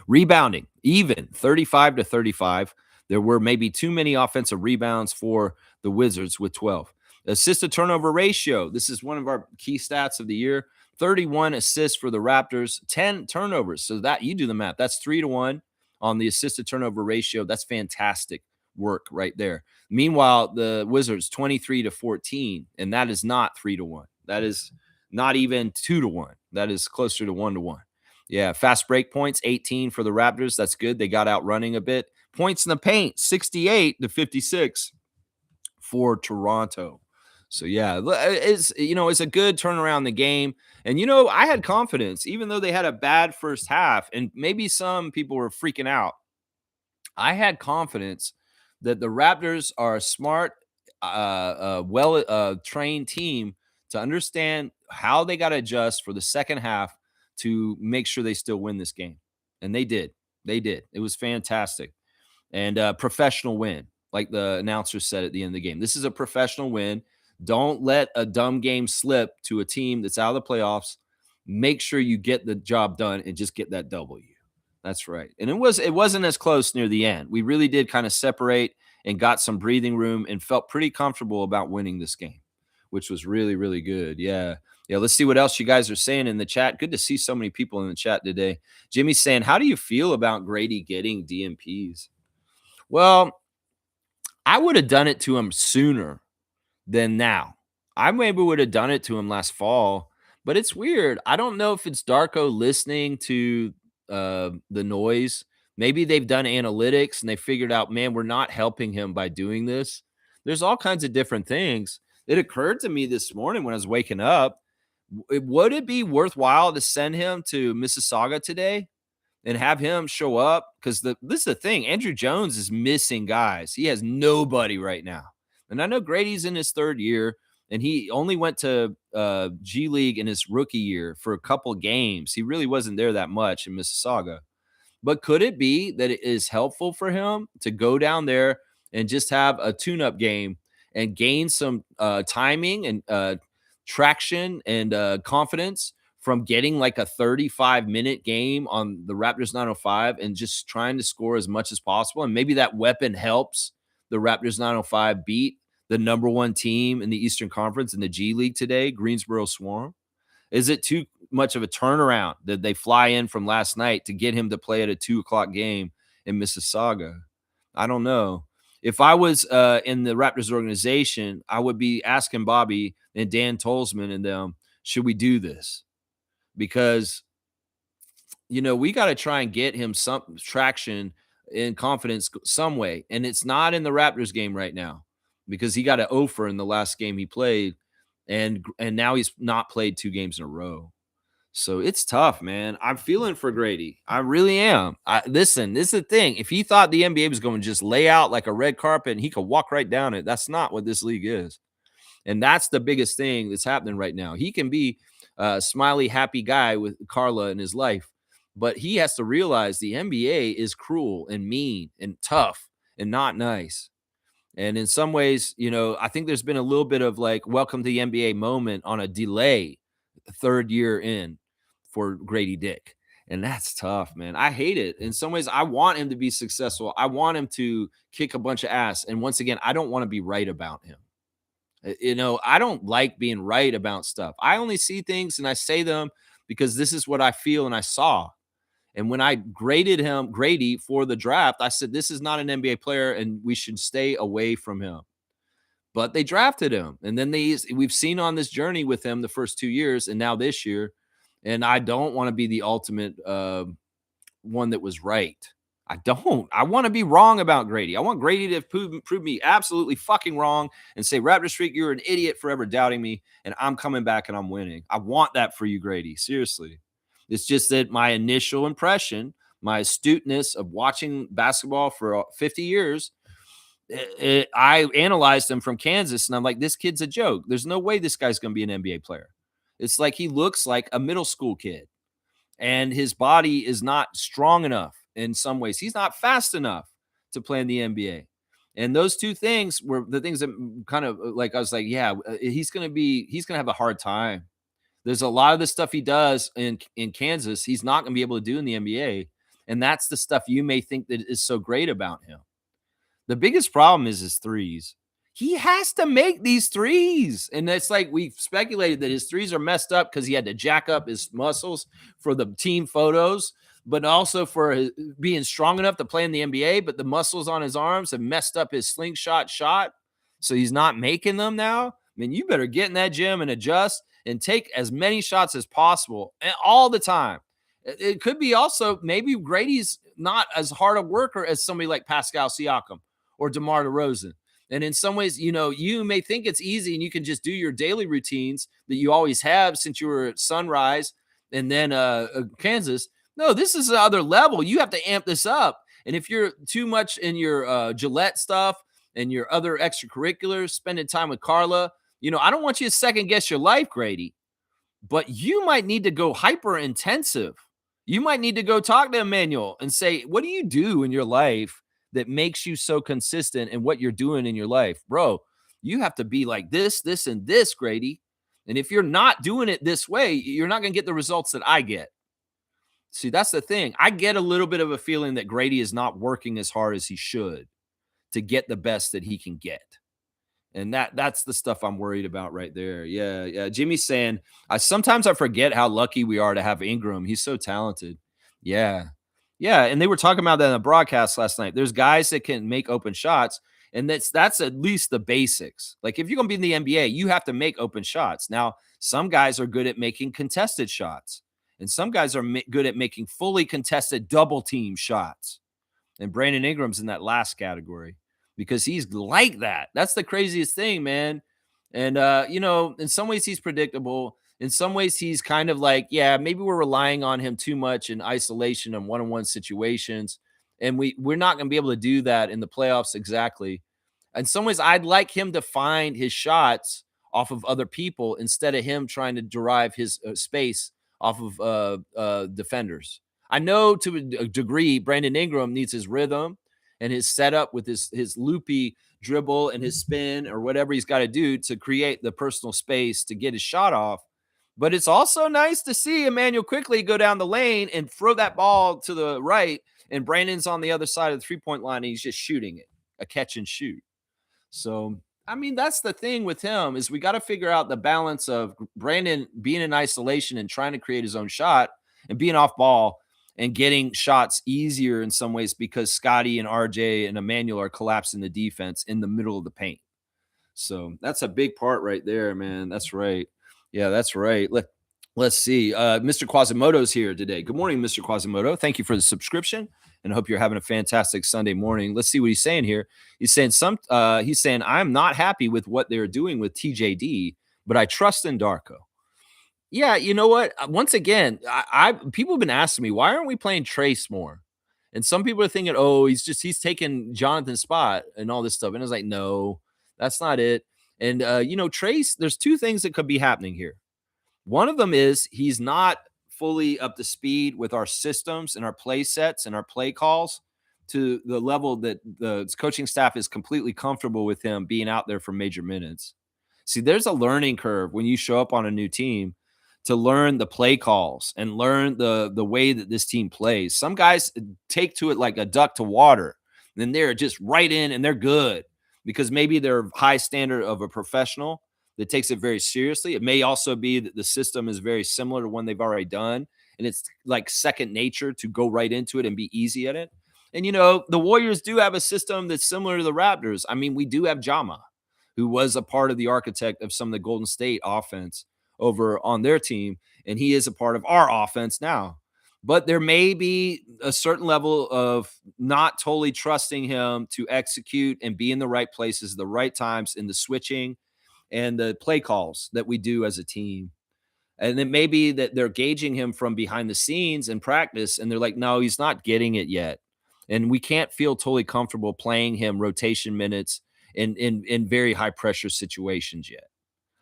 Rebounding, even 35 to 35. There were maybe too many offensive rebounds for the Wizards with 12. Assist to turnover ratio. This is one of our key stats of the year. 31 assists for the Raptors, 10 turnovers. So that you do the math. That's 3-1 on the assist to turnover ratio. That's fantastic work right there. Meanwhile, the Wizards 23 to 14, and that is not 3-1. That is not even 2-1. That is closer to 1-1. Yeah, fast break points, 18 for the Raptors. That's good. They got out running a bit. Points in the paint, 68 to 56 for Toronto. So yeah, it's a good turnaround in the game. And I had confidence, even though they had a bad first half, and maybe some people were freaking out. I had confidence that the Raptors are a smart, well trained team to understand how they got to adjust for the second half to make sure they still win this game. And they did. They did. It was fantastic. And professional win, like the announcer said at the end of the game. This is a professional win. Don't let a dumb game slip to a team that's out of the playoffs. Make sure you get the job done and just get that W. That's right. And it wasn't as close near the end. We really did kind of separate and got some breathing room and felt pretty comfortable about winning this game, which was really, really good. Yeah. Yeah, let's see what else you guys are saying in the chat. Good to see so many people in the chat today. Jimmy's saying, how do you feel about Grady getting DMPs? Well, I would have done it to him sooner than now. I maybe would have done it to him last fall, but it's weird. I don't know if it's Darko listening to the noise. Maybe they've done analytics and they figured out, man, we're not helping him by doing this. There's all kinds of different things. It occurred to me this morning when I was waking up. Would it be worthwhile to send him to Mississauga today and have him show up? Because this is the thing. Andrew Jones is missing guys. He has nobody right now. And I know Grady's in his 3rd year, and he only went to G League in his rookie year for a couple games. He really wasn't there that much in Mississauga. But could it be that it is helpful for him to go down there and just have a tune-up game and gain some timing and traction and confidence from getting like a 35-minute game on the Raptors 905 and just trying to score as much as possible? And maybe that weapon helps the Raptors 905 beat the number 1 team in the Eastern Conference in the G League today, Greensboro Swarm. Is it too much of a turnaround that they fly in from last night to get him to play at a 2:00 game in Mississauga? I don't know. If I was in the Raptors organization, I would be asking Bobby and Dan Tolzman and them, should we do this? Because, we got to try and get him some traction and confidence some way. And it's not in the Raptors game right now because he got an offer in the last game he played. And now he's not played 2 games in a row. So it's tough, man. I'm feeling for Grady. I really am. Listen, this is the thing. If he thought the NBA was going to just lay out like a red carpet and he could walk right down it, that's not what this league is. And that's the biggest thing that's happening right now. He can be a smiley, happy guy with Carla in his life, but he has to realize the NBA is cruel and mean and tough and not nice. And in some ways, I think there's been a little bit of like welcome to the NBA moment on a delay 3rd year in for Grady Dick. And that's tough, man. I hate it. In some ways, I want him to be successful. I want him to kick a bunch of ass. And once again, I don't want to be right about him. I don't like being right about stuff. I only see things and I say them because this is what I feel and I saw. And when I graded Grady for the draft, I said, this is not an NBA player and we should stay away from him. But they drafted him. And then we've seen on this journey with him the first 2 years and now this year. And I don't want to be the ultimate one that was right. I don't. I want to be wrong about Grady. I want Grady to prove me absolutely fucking wrong and say, Raptor Streak, you're an idiot for ever doubting me, and I'm coming back and I'm winning. I want that for you, Grady. Seriously. It's just that my initial impression, my astuteness of watching basketball for 50 years, I analyzed him from Kansas, and I'm like, this kid's a joke. There's no way this guy's going to be an NBA player. It's like he looks like a middle school kid, and his body is not strong enough in some ways. He's not fast enough to play in the NBA. And those two things were the things that kind of like I was like, yeah, he's gonna have a hard time. There's a lot of the stuff he does in Kansas, he's not gonna be able to do in the NBA. And that's the stuff you may think that is so great about him. The biggest problem is his threes. He has to make these threes. And it's like we've speculated that his threes are messed up because he had to jack up his muscles for the team photos, but also for being strong enough to play in the NBA. But the muscles on his arms have messed up his slingshot shot. So he's not making them now. I mean, you better get in that gym and adjust and take as many shots as possible and all the time. It could be also maybe Grady's not as hard a worker as somebody like Pascal Siakam or DeMar DeRozan. And in some ways, you may think it's easy and you can just do your daily routines that you always have since you were at Sunrise and then Kansas. No, this is another level. You have to amp this up. And if you're too much in your Gillette stuff and your other extracurriculars, spending time with Carla, I don't want you to second guess your life, Grady, but you might need to go hyper intensive. You might need to go talk to Emmanuel and say, what do you do in your life that makes you so consistent in what you're doing in your life? Bro, you have to be like this, this, and this, Grady. And if you're not doing it this way, you're not going to get the results that I get. See, that's the thing. I get a little bit of a feeling that Grady is not working as hard as he should to get the best that he can get. And that's the stuff I'm worried about right there. Yeah, yeah. Jimmy's saying, I forget how lucky we are to have Ingram. He's so talented. Yeah. Yeah. And they were talking about that in the broadcast last night. There's guys that can make open shots, and that's at least the basics. Like if you're gonna be in the NBA, you have to make open shots. Now, some guys are good at making contested shots, and some guys are good at making fully contested double team shots. And Brandon Ingram's in that last category because he's like that. That's the craziest thing, man. And in some ways he's predictable. In some ways he's kind of like, yeah, maybe we're relying on him too much in isolation and one-on-one situations. And we're not going to be able to do that in the playoffs exactly. In some ways, I'd like him to find his shots off of other people instead of him trying to derive his space off of defenders. I know to a degree, Brandon Ingram needs his rhythm and his setup with his loopy dribble and his spin or whatever he's got to do to create the personal space to get his shot off. But it's also nice to see Emmanuel quickly go down the lane and throw that ball to the right, and Brandon's on the other side of the three-point line, and he's just shooting it, a catch and shoot. So, I mean, that's the thing with him is we got to figure out the balance of Brandon being in isolation and trying to create his own shot and being off ball and getting shots easier in some ways because Scotty and RJ and Emmanuel are collapsing the defense in the middle of the paint. So that's a big part right there, man. That's right. Yeah, that's right. Let's see. Mr. Quasimodo's here today. Good morning, Mr. Quasimodo. Thank you for the subscription, and I hope you're having a fantastic Sunday morning. Let's see what he's saying here. He's saying I'm not happy with what they're doing with TJD, but I trust in Darko. Yeah, you know what? Once again, I people have been asking me why aren't we playing Trace more? And some people are thinking, oh, he's taking Jonathan's spot and all this stuff. And I was like, no, that's not it. And Trace, there's two things that could be happening here. One of them is he's not fully up to speed with our systems and our play sets and our play calls to the level that the coaching staff is completely comfortable with him being out there for major minutes. See, there's a learning curve when you show up on a new team to learn the play calls and learn the way that this team plays. Some guys take to it like a duck to water, and then they're just right in and they're good because maybe they're high standard of a professional that takes it very seriously. It may also be that the system is very similar to one they've already done, and it's like second nature to go right into it and be easy at it. And, the Warriors do have a system that's similar to the Raptors. I mean, we do have Jama, who was a part of the architect of some of the Golden State offense over on their team, and he is a part of our offense now. but there may be a certain level of not totally trusting him to execute and be in the right places, the right times in the switching and the play calls that we do as a team. And it may be that they're gauging him from behind the scenes in practice, and they're like, no, he's not getting it yet. And we can't feel totally comfortable playing him rotation minutes in very high pressure situations yet.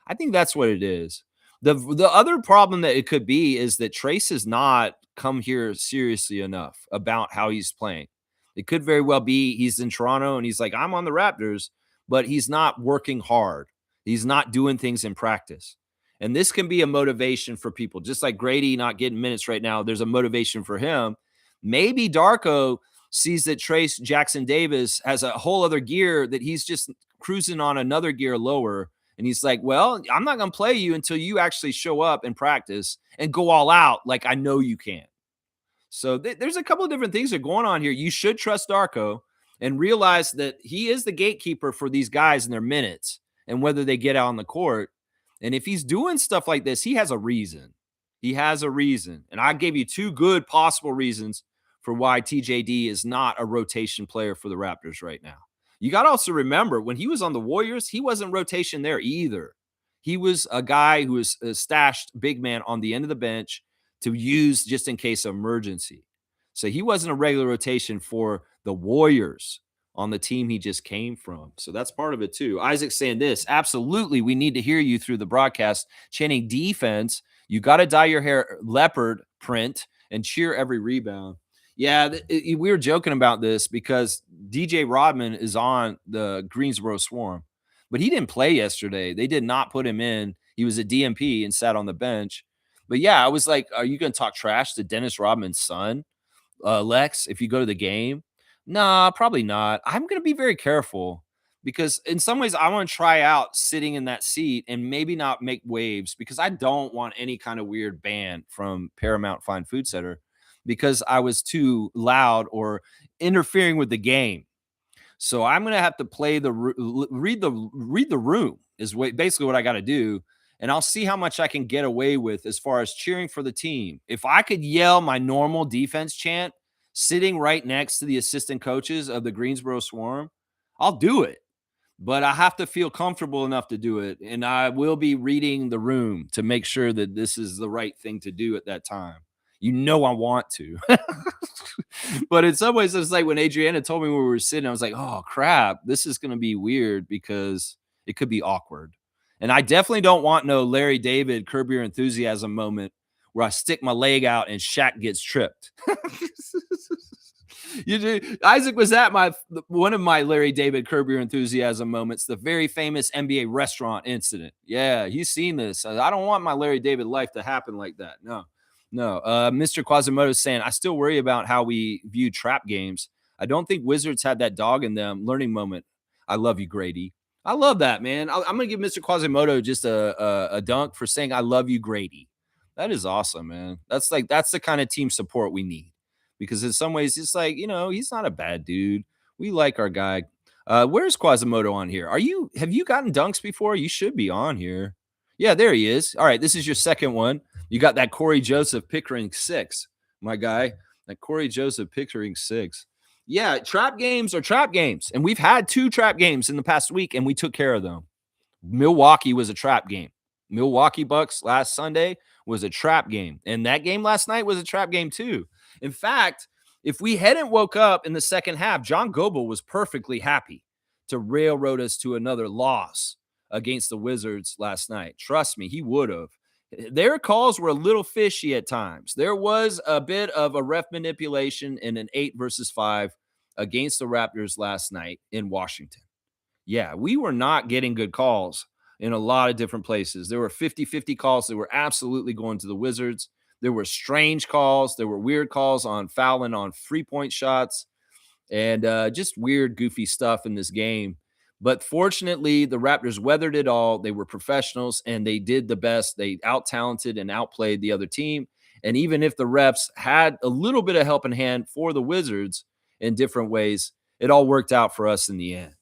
I think that's what it is. The other problem that it could be is that Trace has not come here seriously enough about how he's playing. It could very well be he's in Toronto and he's like, I'm on the Raptors, but he's not working hard. He's not doing things in practice. And this can be a motivation for people. Just like Grady not getting minutes right now, there's a motivation for him. Maybe Darko sees that Trace Jackson Davis has a whole other gear that he's just cruising on another gear lower, and he's like, well, I'm not going to play you until you actually show up and practice and go all out like I know you can. So there's a couple of different things that are going on here. You should trust Darko and realize that he is the gatekeeper for these guys and their minutes and whether they get out on the court. And if he's doing stuff like this, he has a reason. He has a reason. And I gave you two good possible reasons for why TJD is not a rotation player for the Raptors right now. You got to also remember when he was on the Warriors, he wasn't rotation there either. He was a guy who was a stashed big man on the end of the bench to use just in case of emergency. So he wasn't a regular rotation for the Warriors on the team he just came from. So that's part of it too. Isaac saying this, absolutely, we need to hear you through the broadcast chanting defense. You got to dye your hair leopard print and cheer every rebound. Yeah, we were joking about this because DJ Rodman is on the Greensboro Swarm, but he didn't play yesterday. They did not put him in. He was a DMP and sat on the bench. But yeah, I was like, are you going to talk trash to Dennis Rodman's son, Lex, if you go to the game? Nah, probably not. I'm going to be very careful because in some ways I want to try out sitting in that seat and maybe not make waves because I don't want any kind of weird ban from Paramount Fine Food Center because I was too loud or interfering with the game. So I'm going to have to play read the room is basically what I got to do. And I'll see how much I can get away with as far as cheering for the team. If I could yell my normal defense chant sitting right next to the assistant coaches of the Greensboro Swarm, I'll do it. But I have to feel comfortable enough to do it. And I will be reading the room to make sure that this is the right thing to do at that time. You know I want to. But in some ways, it's like when Adriana told me where we were sitting, I was like, oh, crap, this is going to be weird because it could be awkward. And I definitely don't want no Larry David Curb Your Enthusiasm moment where I stick my leg out and Shaq gets tripped. You do. Isaac was at one of my Larry David Curb Your Enthusiasm moments, the very famous NBA restaurant incident. Yeah, he's seen this. I don't want my Larry David life to happen like that. No. Mr. Quasimodo is saying, I still worry about how we view trap games. I don't think Wizards had that dog in them learning moment. I love you, Grady. I love that, man. I'm going to give Mr. Quasimodo just a dunk for saying, I love you, Grady. That is awesome, man. That's the kind of team support we need because in some ways it's like, he's not a bad dude. We like our guy. Where's Quasimodo on here? Have you gotten dunks before? You should be on here. Yeah, there he is. All right. This is your second one. You got that Corey Joseph Pickering 6, my guy. That Corey Joseph Pickering 6. Yeah, trap games are trap games. And we've had 2 trap games in the past week, and we took care of them. Milwaukee was a trap game. Milwaukee Bucks last Sunday was a trap game. And that game last night was a trap game too. In fact, if we hadn't woke up in the second half, John Goble was perfectly happy to railroad us to another loss against the Wizards last night. Trust me, he would have. Their calls were a little fishy at times. There was a bit of a ref manipulation in an 8 versus 5 against the Raptors last night in Washington. Yeah, we were not getting good calls in a lot of different places. There were 50-50 calls that were absolutely going to the Wizards. There were strange calls. There were weird calls on fouling on free-point shots and just weird, goofy stuff in this game. But fortunately, the Raptors weathered it all. They were professionals, and they did the best. They out-talented and outplayed the other team. And even if the refs had a little bit of help in hand for the Wizards in different ways, it all worked out for us in the end.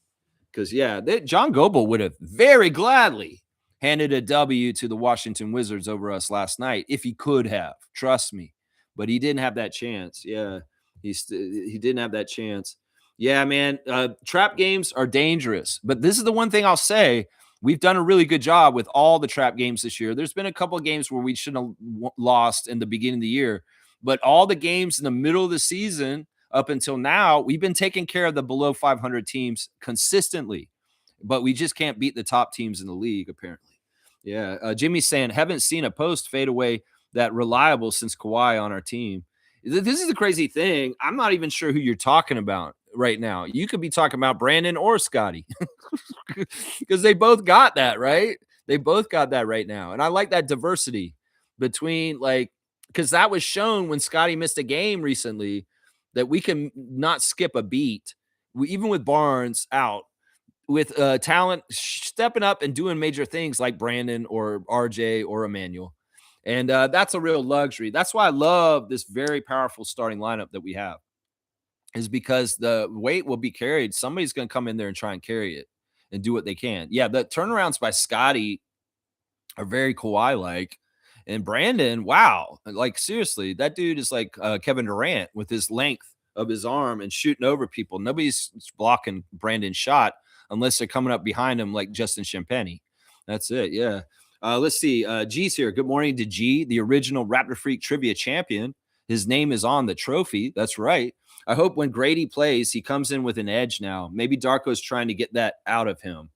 Because, yeah, John Goble would have very gladly handed a W to the Washington Wizards over us last night if he could have. Trust me. but he didn't have that chance. Yeah, he didn't have that chance. Yeah, man. Trap games are dangerous, but this is the one thing I'll say. We've done a really good job with all the trap games this year. There's been a couple of games where we shouldn't have lost in the beginning of the year, but all the games in the middle of the season up until now, we've been taking care of the below 500 teams consistently, but we just can't beat the top teams in the league, apparently. Yeah. Jimmy's saying, haven't seen a post fade away that reliable since Kawhi on our team. This is the crazy thing. I'm not even sure who you're talking about right now. You could be talking about Brandon or Scotty because they both got that, right? They both got that right now. And I like that diversity between because that was shown when Scotty missed a game recently that we can not skip a beat, even with Barnes out, with talent stepping up and doing major things like Brandon or RJ or Emmanuel. And that's a real luxury. That's why I love this very powerful starting lineup that we have, is because the weight will be carried. Somebody's going to come in there and try and carry it and do what they can. Yeah, the turnarounds by Scotty are very Kawhi-like. And Brandon, wow, like seriously, that dude is like Kevin Durant with his length of his arm and shooting over people. Nobody's blocking Brandon's shot unless they're coming up behind him like Justin Champagny. That's it, yeah. Let's see. G's here. Good morning to G, the original Raptor Freak trivia champion. His name is on the trophy. That's right. I hope when Grady plays, he comes in with an edge now. Maybe Darko's trying to get that out of him.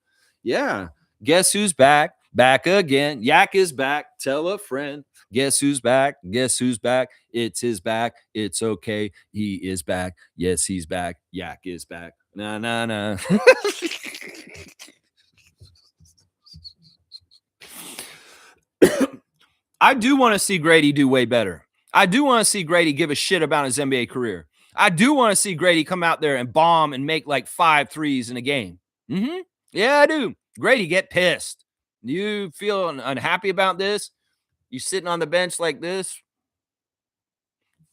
Yeah. Guess who's back? Back again. Yak is back. Tell a friend. Guess who's back? Guess who's back? It's his back. It's okay. He is back. Yes, he's back. Yak is back. Nah, nah, nah. I do want to see Grady do way better. I do want to see Grady give a shit about his NBA career. I do want to see Grady come out there and bomb and make like 5 threes in a game. Mm-hmm. Yeah, I do. Grady, get pissed. You feel unhappy about this? You sitting on the bench like this?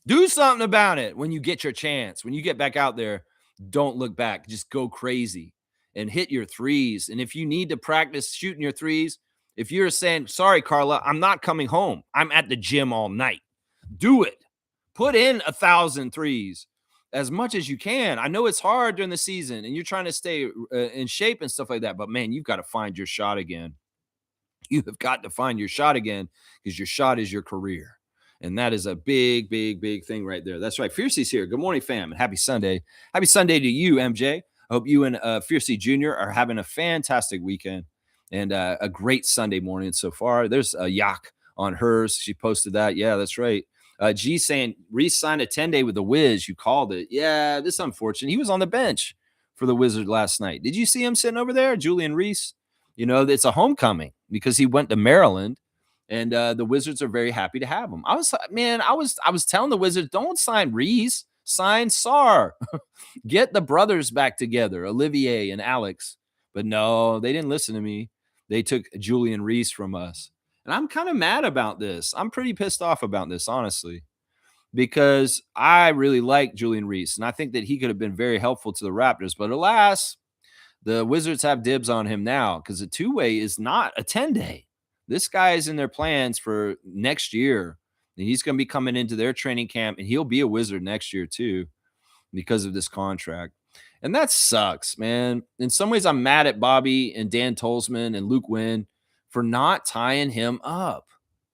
Do something about it when you get your chance. When you get back out there, don't look back. Just go crazy and hit your threes. And if you need to practice shooting your threes, if you're saying, sorry, Carla, I'm not coming home, I'm at the gym all night, do it. Put in 1,000 threes as much as you can. I know it's hard during the season and you're trying to stay in shape and stuff like that, but man, you've got to find your shot again. You have got to find your shot again because your shot is your career. And that is a big, big, big thing right there. That's right. Fiercey's here. Good morning, fam. And happy Sunday. Happy Sunday to you, MJ. I hope you and Fiercey Jr. are having a fantastic weekend and a great Sunday morning so far. There's a Yak on hers. She posted that. Yeah, that's right. G saying, re-sign a 10-day with the Wiz. You called it. Yeah, this is unfortunate. He was on the bench for the Wizard last night. Did you see him sitting over there? Julian Reese. You know, it's a homecoming because he went to Maryland. And the Wizards are very happy to have him. I was telling the Wizards, don't sign Reese, sign Sar. Get the brothers back together, Olivier and Alex. But no, they didn't listen to me. They took Julian Reese from us. And I'm kind of mad about this. I'm pretty pissed off about this, honestly, because I really like Julian Reese. And I think that he could have been very helpful to the Raptors. But alas, the Wizards have dibs on him now because a two-way is not a 10-day. This guy is in their plans for next year. And he's going to be coming into their training camp, and he'll be a Wizard next year too because of this contract. And that sucks, man. In some ways, I'm mad at Bobby and Dan Tolzman and Luke Wynn for not tying him up.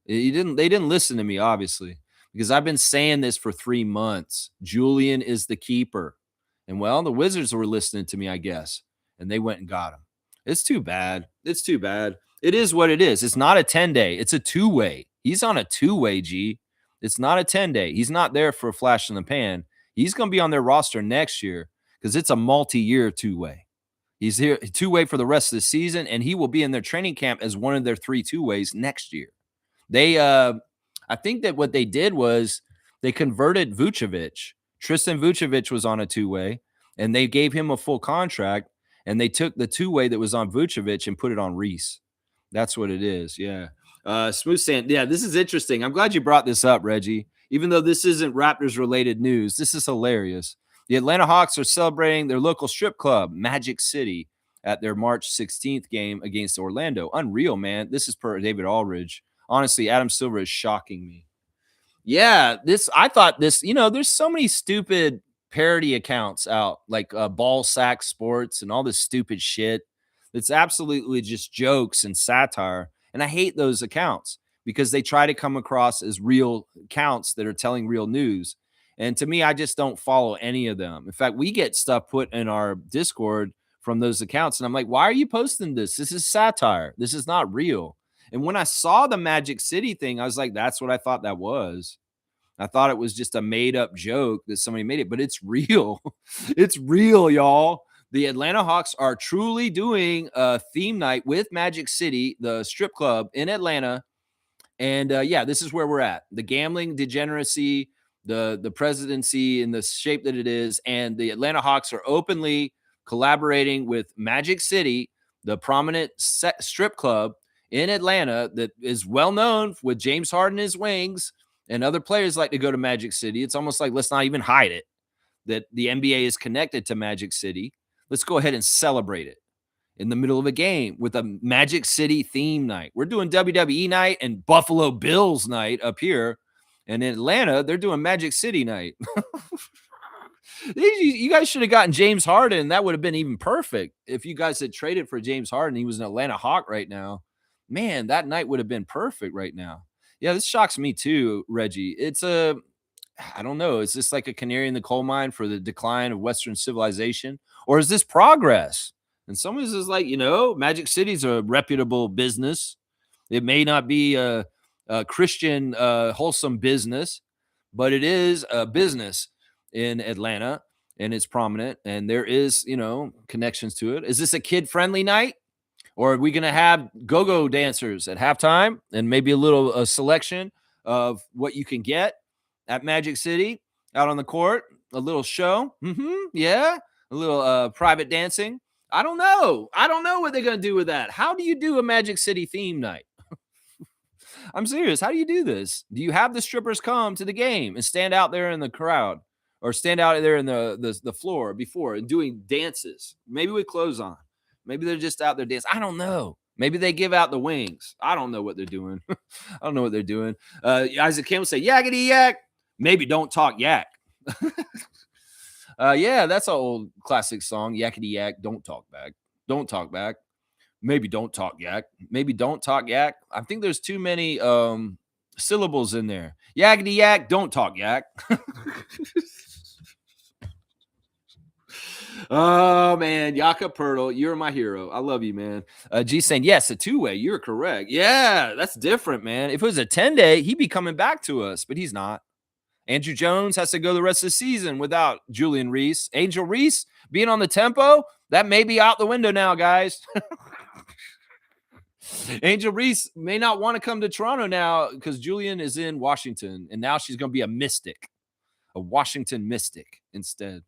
They didn't listen to me, obviously, because I've been saying this for 3 months. Julian is the keeper. And well, the Wizards were listening to me, I guess, and they went and got him. It's too bad. It's too bad. It is what it is. It's not a 10-day. It's a two-way. He's on a two-way, G. It's not a 10-day. He's not there for a flash in the pan. He's going to be on their roster next year because it's a multi-year two-way. He's here two-way for the rest of the season, and he will be in their training camp as one of their 3 two-ways next year. I think that what they did was they converted Vucevic. Tristan Vucevic was on a two-way, and they gave him a full contract, and they took the two-way that was on Vucevic and put it on Reese. That's what it is. Yeah. Smooth Sand. Yeah, this is interesting. I'm glad you brought this up, Reggie. Even though this isn't Raptors related news, this is hilarious. The Atlanta Hawks are celebrating their local strip club, Magic City, at their March 16th game against Orlando. Unreal, man. This is per David Aldridge. Honestly, Adam Silver is shocking me. Yeah, I thought this, there's so many stupid parody accounts out, like Ball Sack Sports and all this stupid shit. It's absolutely just jokes and satire. And I hate those accounts because they try to come across as real accounts that are telling real news. And to me, I just don't follow any of them. In fact, we get stuff put in our Discord from those accounts. And I'm like, why are you posting this? This is satire. This is not real. And when I saw the Magic City thing, I was like, that's what I thought that was. I thought it was just a made up joke that somebody made it, but it's real. It's real, y'all. The Atlanta Hawks are truly doing a theme night with Magic City, the strip club in Atlanta. And yeah, this is where we're at. The gambling degeneracy, the presidency in the shape that it is, and the Atlanta Hawks are openly collaborating with Magic City, the prominent strip club in Atlanta that is well known with James Harden his wings, and other players like to go to Magic City. It's almost like let's not even hide it that the NBA is connected to Magic City. Let's go ahead and celebrate it in the middle of a game with a Magic City theme night. We're doing WWE night and Buffalo Bills night up here. And in Atlanta, they're doing Magic City night. You guys should have gotten James Harden. That would have been even perfect if you guys had traded for James Harden. He was an Atlanta Hawk right now. Man, that night would have been perfect right now. Yeah, this shocks me too, Reggie. I don't know. Is this like a canary in the coal mine for the decline of Western civilization? Or is this progress? And some of this is like, Magic City's a reputable business. It may not be a Christian, wholesome business, but it is a business in Atlanta and it's prominent and there is, connections to it. Is this a kid friendly night? Or are we going to have go-go dancers at halftime and maybe a little selection of what you can get at Magic City out on the court? A little show? Yeah. A little private dancing? I don't know. I don't know what they're going to do with that. How do you do a Magic City theme night? I'm serious. How do you do this? Do you have the strippers come to the game and stand out there in the crowd or stand out there in the floor before and doing dances? Maybe with clothes on. Maybe they're just out there dancing. I don't know. Maybe they give out the wings. I don't know what they're doing. I don't know what they're doing. Isaac Campbell say, yakety yak. Maybe don't talk yak. Yeah, that's an old classic song. Yakety yak, don't talk back. Don't talk back. Maybe don't talk yak. Maybe don't talk yak. I think there's too many syllables in there. Yakety yak, don't talk yak. Oh man, Yaka Pirtle, you're my hero. I love you, man. G saying yes, a 2-way. You're correct. Yeah, that's different, man. If it was a 10-day, he'd be coming back to us, but he's not. Andrew Jones has to go the rest of the season without Julian Reese. Angel Reese being on the tempo, that may be out the window now, guys. Angel Reese may not want to come to Toronto now because Julian is in Washington, and now she's going to be a Mystic, a Washington Mystic instead,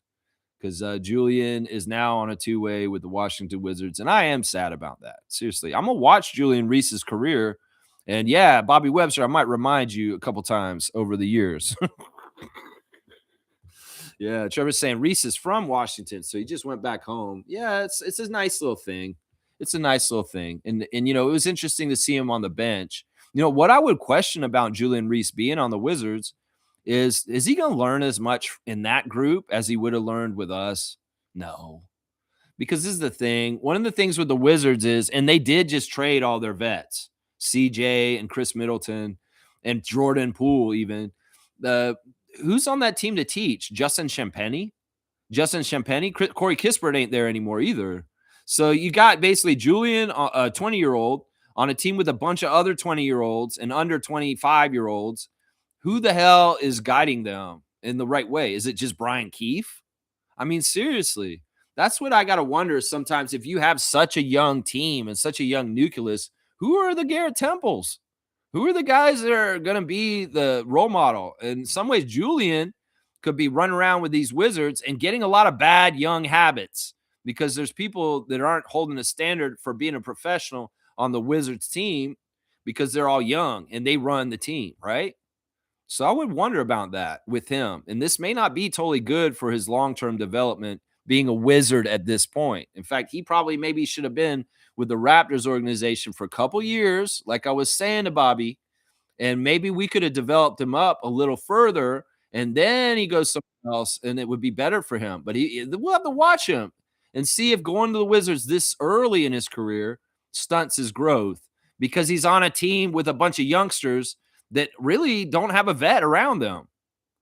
because Julian is now on a 2-way with the Washington Wizards, and I am sad about that. Seriously, I'm going to watch Julian Reese's career, and yeah, Bobby Webster, I might remind you a couple times over the years. Yeah, Trevor's saying Reese is from Washington, so he just went back home. Yeah, it's a nice little thing. It's a nice little thing. And it was interesting to see him on the bench. What I would question about Julian Reese being on the Wizards is he going to learn as much in that group as he would have learned with us? No. Because this is the thing. One of the things with the Wizards is, and they did just trade all their vets, CJ and Chris Middleton and Jordan Poole even. Who's on that team to teach? Justin Champagnie? Corey Kispert ain't there anymore either. So you got basically Julian, a 20-year-old, on a team with a bunch of other 20-year-olds and under 25-year-olds. Who the hell is guiding them in the right way? Is it just Brian Keefe? I mean, seriously. That's what I got to wonder sometimes. If you have such a young team and such a young nucleus, who are the Garrett Temples? Who are the guys that are going to be the role model? In some ways, Julian could be running around with these Wizards and getting a lot of bad young habits because there's people that aren't holding a standard for being a professional on the Wizards team because they're all young and they run the team, right? So I would wonder about that with him. And this may not be totally good for his long-term development being a Wizard at this point. In fact, he probably maybe should have been with the Raptors organization for a couple years, like I was saying to Bobby, And maybe we could have developed him up a little further, and then he goes somewhere else, and it would be better for him. But we'll have to watch him and see if going to the Wizards this early in his career stunts his growth because he's on a team with a bunch of youngsters that really don't have a vet around them.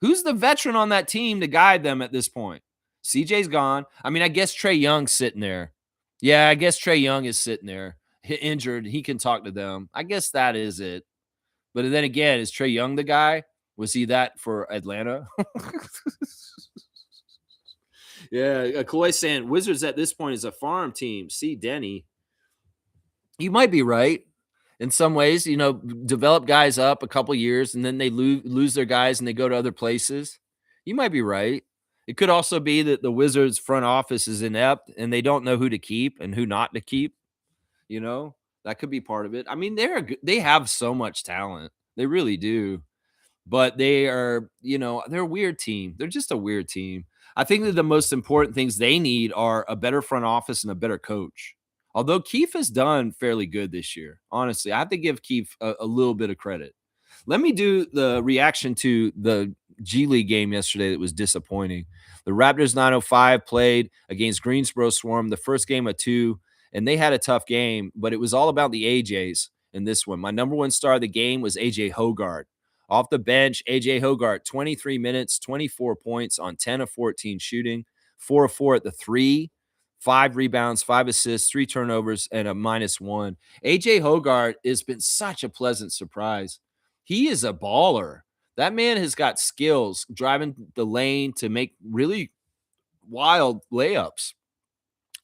Who's the veteran on that team to guide them at this point? CJ's gone. I mean, I guess Trey Young's sitting there. Yeah, I guess Trey Young is sitting there injured. He can talk to them. I guess that is it. But then again, is Trey Young the guy? Was he that for Atlanta? Yeah, Kawhi saying Wizards at this point is a farm team. See Denny. You might be right in some ways. Develop guys up a couple years and then they lose their guys and they go to other places. You might be right. It could also be that the Wizards front office is inept and they don't know who to keep and who not to keep. That could be part of it. I mean, they have so much talent. They really do. But they're a weird team. They're just a weird team. I think that the most important things they need are a better front office and a better coach. Although Keefe has done fairly good this year, honestly, I have to give Keefe a little bit of credit. Let me do the reaction to the G League game yesterday that was disappointing. The Raptors 905 played against Greensboro Swarm, the first game of two, and they had a tough game, but it was all about the AJs in this one. My number one star of the game was AJ Hogard. Off the bench, AJ Hogard, 23 minutes, 24 points on 10 of 14 shooting, 4 of 4 at the three, 5 rebounds, 5 assists, 3 turnovers, and a -1. AJ Hogard has been such a pleasant surprise. He is a baller. That man has got skills driving the lane to make really wild layups.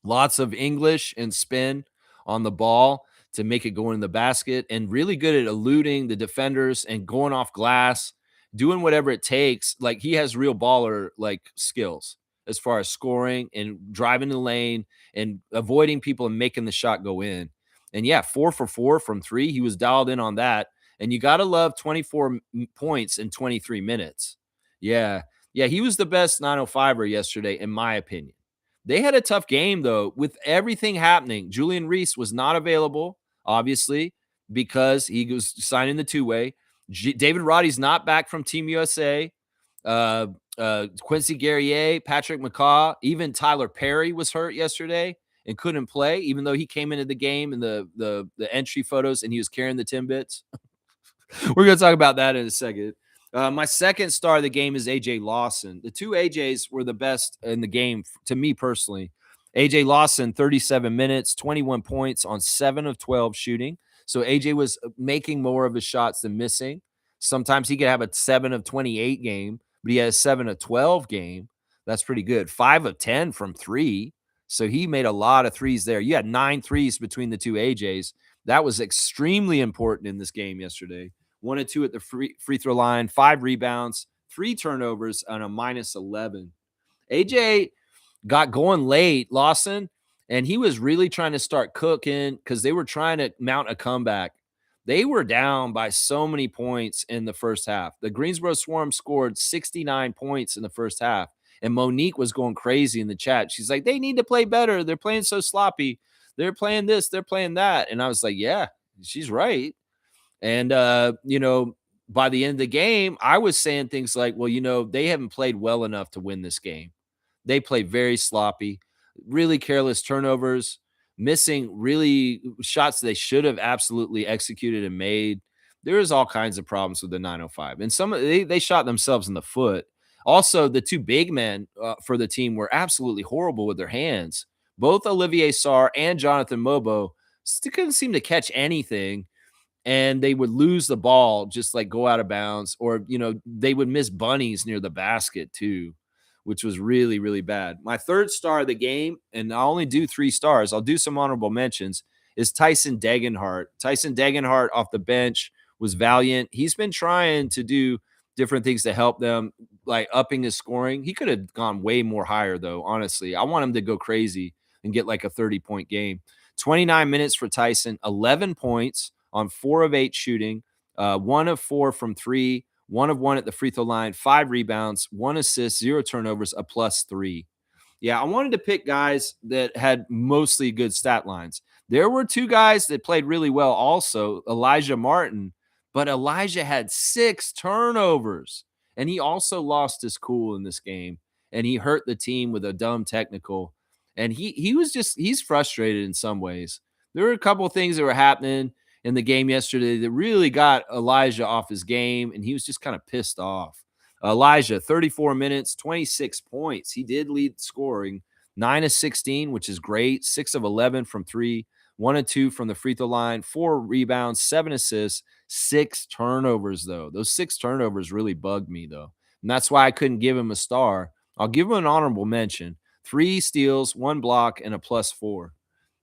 Lots of English and spin on the ball to make it go in the basket, and really good at eluding the defenders and going off glass, doing whatever it takes. Like, he has real baller like skills as far as scoring and driving the lane and avoiding people and making the shot go in. And yeah, 4 for 4 from 3. He was dialed in on that. And you got to love 24 points in 23 minutes. Yeah. Yeah, he was the best 905er yesterday, in my opinion. They had a tough game, though, with everything happening. Julian Reese was not available, obviously, because he was signing the two-way. David Roddy's not back from Team USA. Quincy Guerrier, Patrick McCaw, even Tyler Perry was hurt yesterday and couldn't play, even though he came into the game in the entry photos and he was carrying the Timbits. We're going to talk about that in a second. My second star of the game is AJ Lawson. The two AJs were the best in the game to me personally. AJ Lawson, 37 minutes, 21 points on 7 of 12 shooting. So AJ was making more of his shots than missing. Sometimes he could have a 7 of 28 game, but he had a 7 of 12 game. That's pretty good. 5 of 10 from 3. So he made a lot of threes there. You had 9 threes between the two AJs. That was extremely important in this game yesterday. 1 and 2 at the free throw line, 5 rebounds, 3 turnovers, and a -11. AJ got going late, Lawson, and he was really trying to start cooking because they were trying to mount a comeback. They were down by so many points in the first half. The Greensboro Swarm scored 69 points in the first half, and Monique was going crazy in the chat. She's like, they need to play better. They're playing so sloppy. They're playing this, they're playing that. And I was like, yeah, she's right. And, by the end of the game, I was saying things like, well, they haven't played well enough to win this game. They played very sloppy, really careless turnovers, missing really shots they should have absolutely executed and made. There is all kinds of problems with the 905. And they shot themselves in the foot. Also, the two big men for the team were absolutely horrible with their hands. Both Olivier Sarr and Jonathan Mobo still couldn't seem to catch anything. And they would lose the ball, just like go out of bounds, or, they would miss bunnies near the basket too, which was really, really bad. My third star of the game, and I'll only do 3 stars, I'll do some honorable mentions, is Tyson Degenhart. Tyson Degenhart off the bench was valiant. He's been trying to do different things to help them, like upping his scoring. He could have gone way more higher, though, honestly. I want him to go crazy and get like a 30-point game. 29 minutes for Tyson, 11 points on 4 of 8 shooting, 1 of 4 from 3, 1 of 1 at the free throw line, 5 rebounds, 1 assist, 0 turnovers, a +3. Yeah, I wanted to pick guys that had mostly good stat lines. There were 2 guys that played really well also, Elijah Martin, but Elijah had 6 turnovers, and he also lost his cool in this game, and he hurt the team with a dumb technical, and he's frustrated in some ways. There were a couple of things that were happening in the game yesterday that really got Elijah off his game, and he was just kind of pissed off. Elijah, 34 minutes, 26 points. He did lead scoring, 9 of 16, which is great, 6 of 11 from 3, 1 of 2 from the free throw line, 4 rebounds, 7 assists, 6 turnovers, though. Those 6 turnovers really bugged me, though. And that's why I couldn't give him a star. I'll give him an honorable mention. 3 steals, 1 block, and a +4.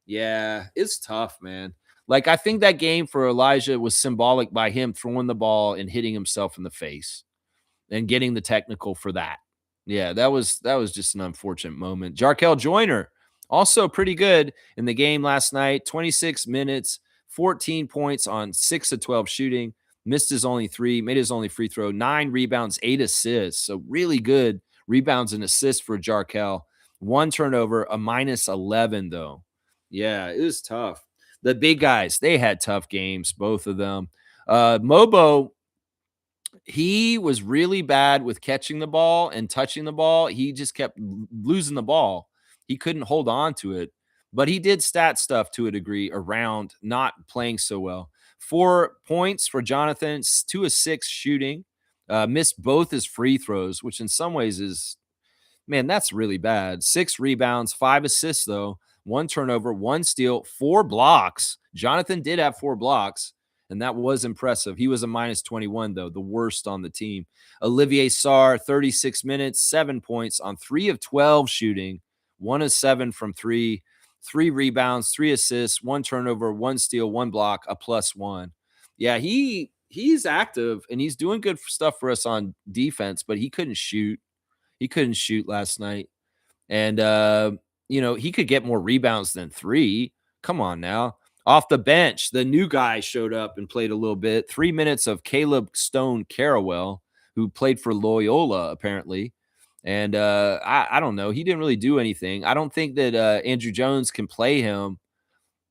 Yeah, it's tough, man. Like, I think that game for Elijah was symbolic by him throwing the ball and hitting himself in the face and getting the technical for that. Yeah, that was just an unfortunate moment. Jarkel Joyner, also pretty good in the game last night. 26 minutes, 14 points on 6 of 12 shooting. Missed his only 3, made his only free throw, 9 rebounds, 8 assists. So really good rebounds and assists for Jarkel. 1 turnover, a -11 though. Yeah, it was tough. The big guys, they had tough games, both of them. Mobo, he was really bad with catching the ball and touching the ball. He just kept losing the ball. He couldn't hold on to it, but he did stat stuff to a degree around not playing so well. 4 points for Jonathan, 2 of 6 shooting, missed both his free throws, which in some ways is, man, that's really bad. 6 rebounds, 5 assists, though, 1 turnover, 1 steal, 4 blocks. Jonathan did have 4 blocks, and that was impressive. He was a -21, though, the worst on the team. Olivier Sarr, 36 minutes, 7 points on 3 of 12 shooting, 1 of 7 from 3, 3 rebounds, 3 assists, 1 turnover, 1 steal, 1 block, a +1. Yeah, he's active, and he's doing good stuff for us on defense, but he couldn't shoot. He couldn't shoot last night. And, he could get more rebounds than 3. Come on now. Off the bench, the new guy showed up and played a little bit. 3 minutes of Caleb Stone Carawell, who played for Loyola, apparently. And I don't know. He didn't really do anything. I don't think that Andrew Jones can play him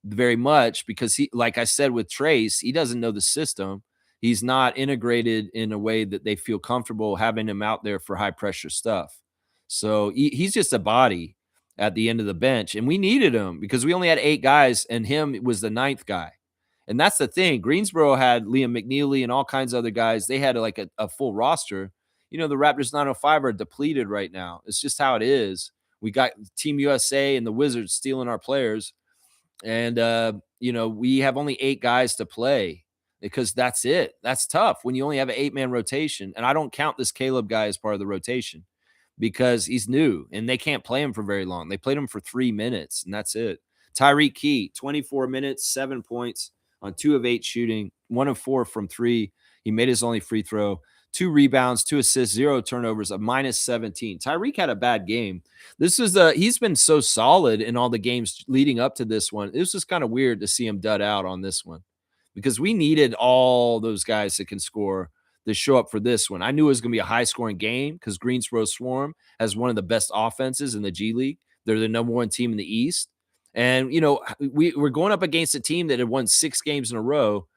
very much because he, like I said with Trace, he doesn't know the system. He's not integrated in a way that they feel comfortable having him out there for high pressure stuff. So he's just a body at the end of the bench, and we needed him because we only had 8 guys, and him was the 9th guy. And that's the thing. Greensboro had Liam McNeely and all kinds of other guys. They had like a full roster. The Raptors 905 are depleted right now. It's just how it is. We got Team USA and the Wizards stealing our players. And, we have only 8 guys to play because that's it. That's tough when you only have an 8-man rotation. And I don't count this Caleb guy as part of the rotation because he's new and they can't play him for very long. They played him for 3 minutes and that's it. Tyreek Key, 24 minutes, 7 points on 2 of 8 shooting, 1 of 4 from 3. He made his only free throw. 2 rebounds, 2 assists, 0 turnovers, a -17. Tyreek had a bad game. He's been so solid in all the games leading up to this one. It was just kind of weird to see him dud out on this one because we needed all those guys that can score to show up for this one. I knew it was going to be a high scoring game because Greensboro Swarm has one of the best offenses in the G League. They're the number 1 team in the East. And, we're going up against a team that had won 6 games in a row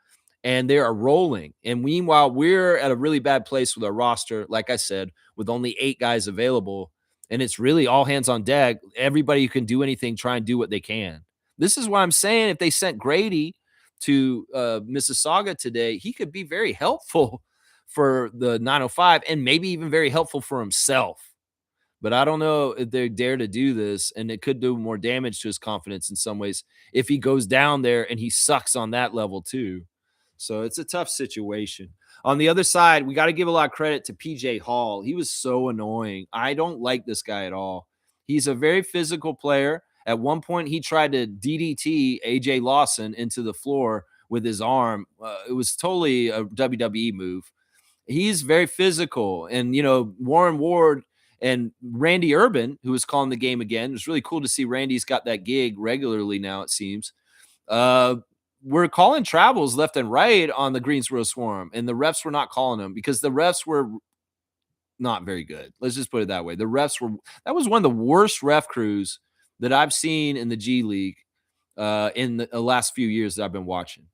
and they are rolling. And meanwhile, we're at a really bad place with our roster, like I said, with only 8 guys available. And it's really all hands on deck. Everybody who can do anything, try and do what they can. This is why I'm saying if they sent Grady to Mississauga today, he could be very helpful for the 905 and maybe even very helpful for himself. But I don't know if they dare to do this, and it could do more damage to his confidence in some ways if he goes down there and he sucks on that level too. So it's a tough situation. On the other side, we got to give a lot of credit to PJ Hall. He was so annoying. I don't like this guy at all. He's a very physical player. At one point, he tried to DDT AJ Lawson into the floor with his arm. It was totally a WWE move. He's very physical. And, Warren Ward and Randy Urban, who was calling the game again. It was really cool to see Randy's got that gig regularly now, it seems. We're calling travels left and right on the Greensboro Swarm, and the refs were not calling them because the refs were not very good. Let's just put it that way. That was one of the worst ref crews that I've seen in the G League in the last few years that I've been watching.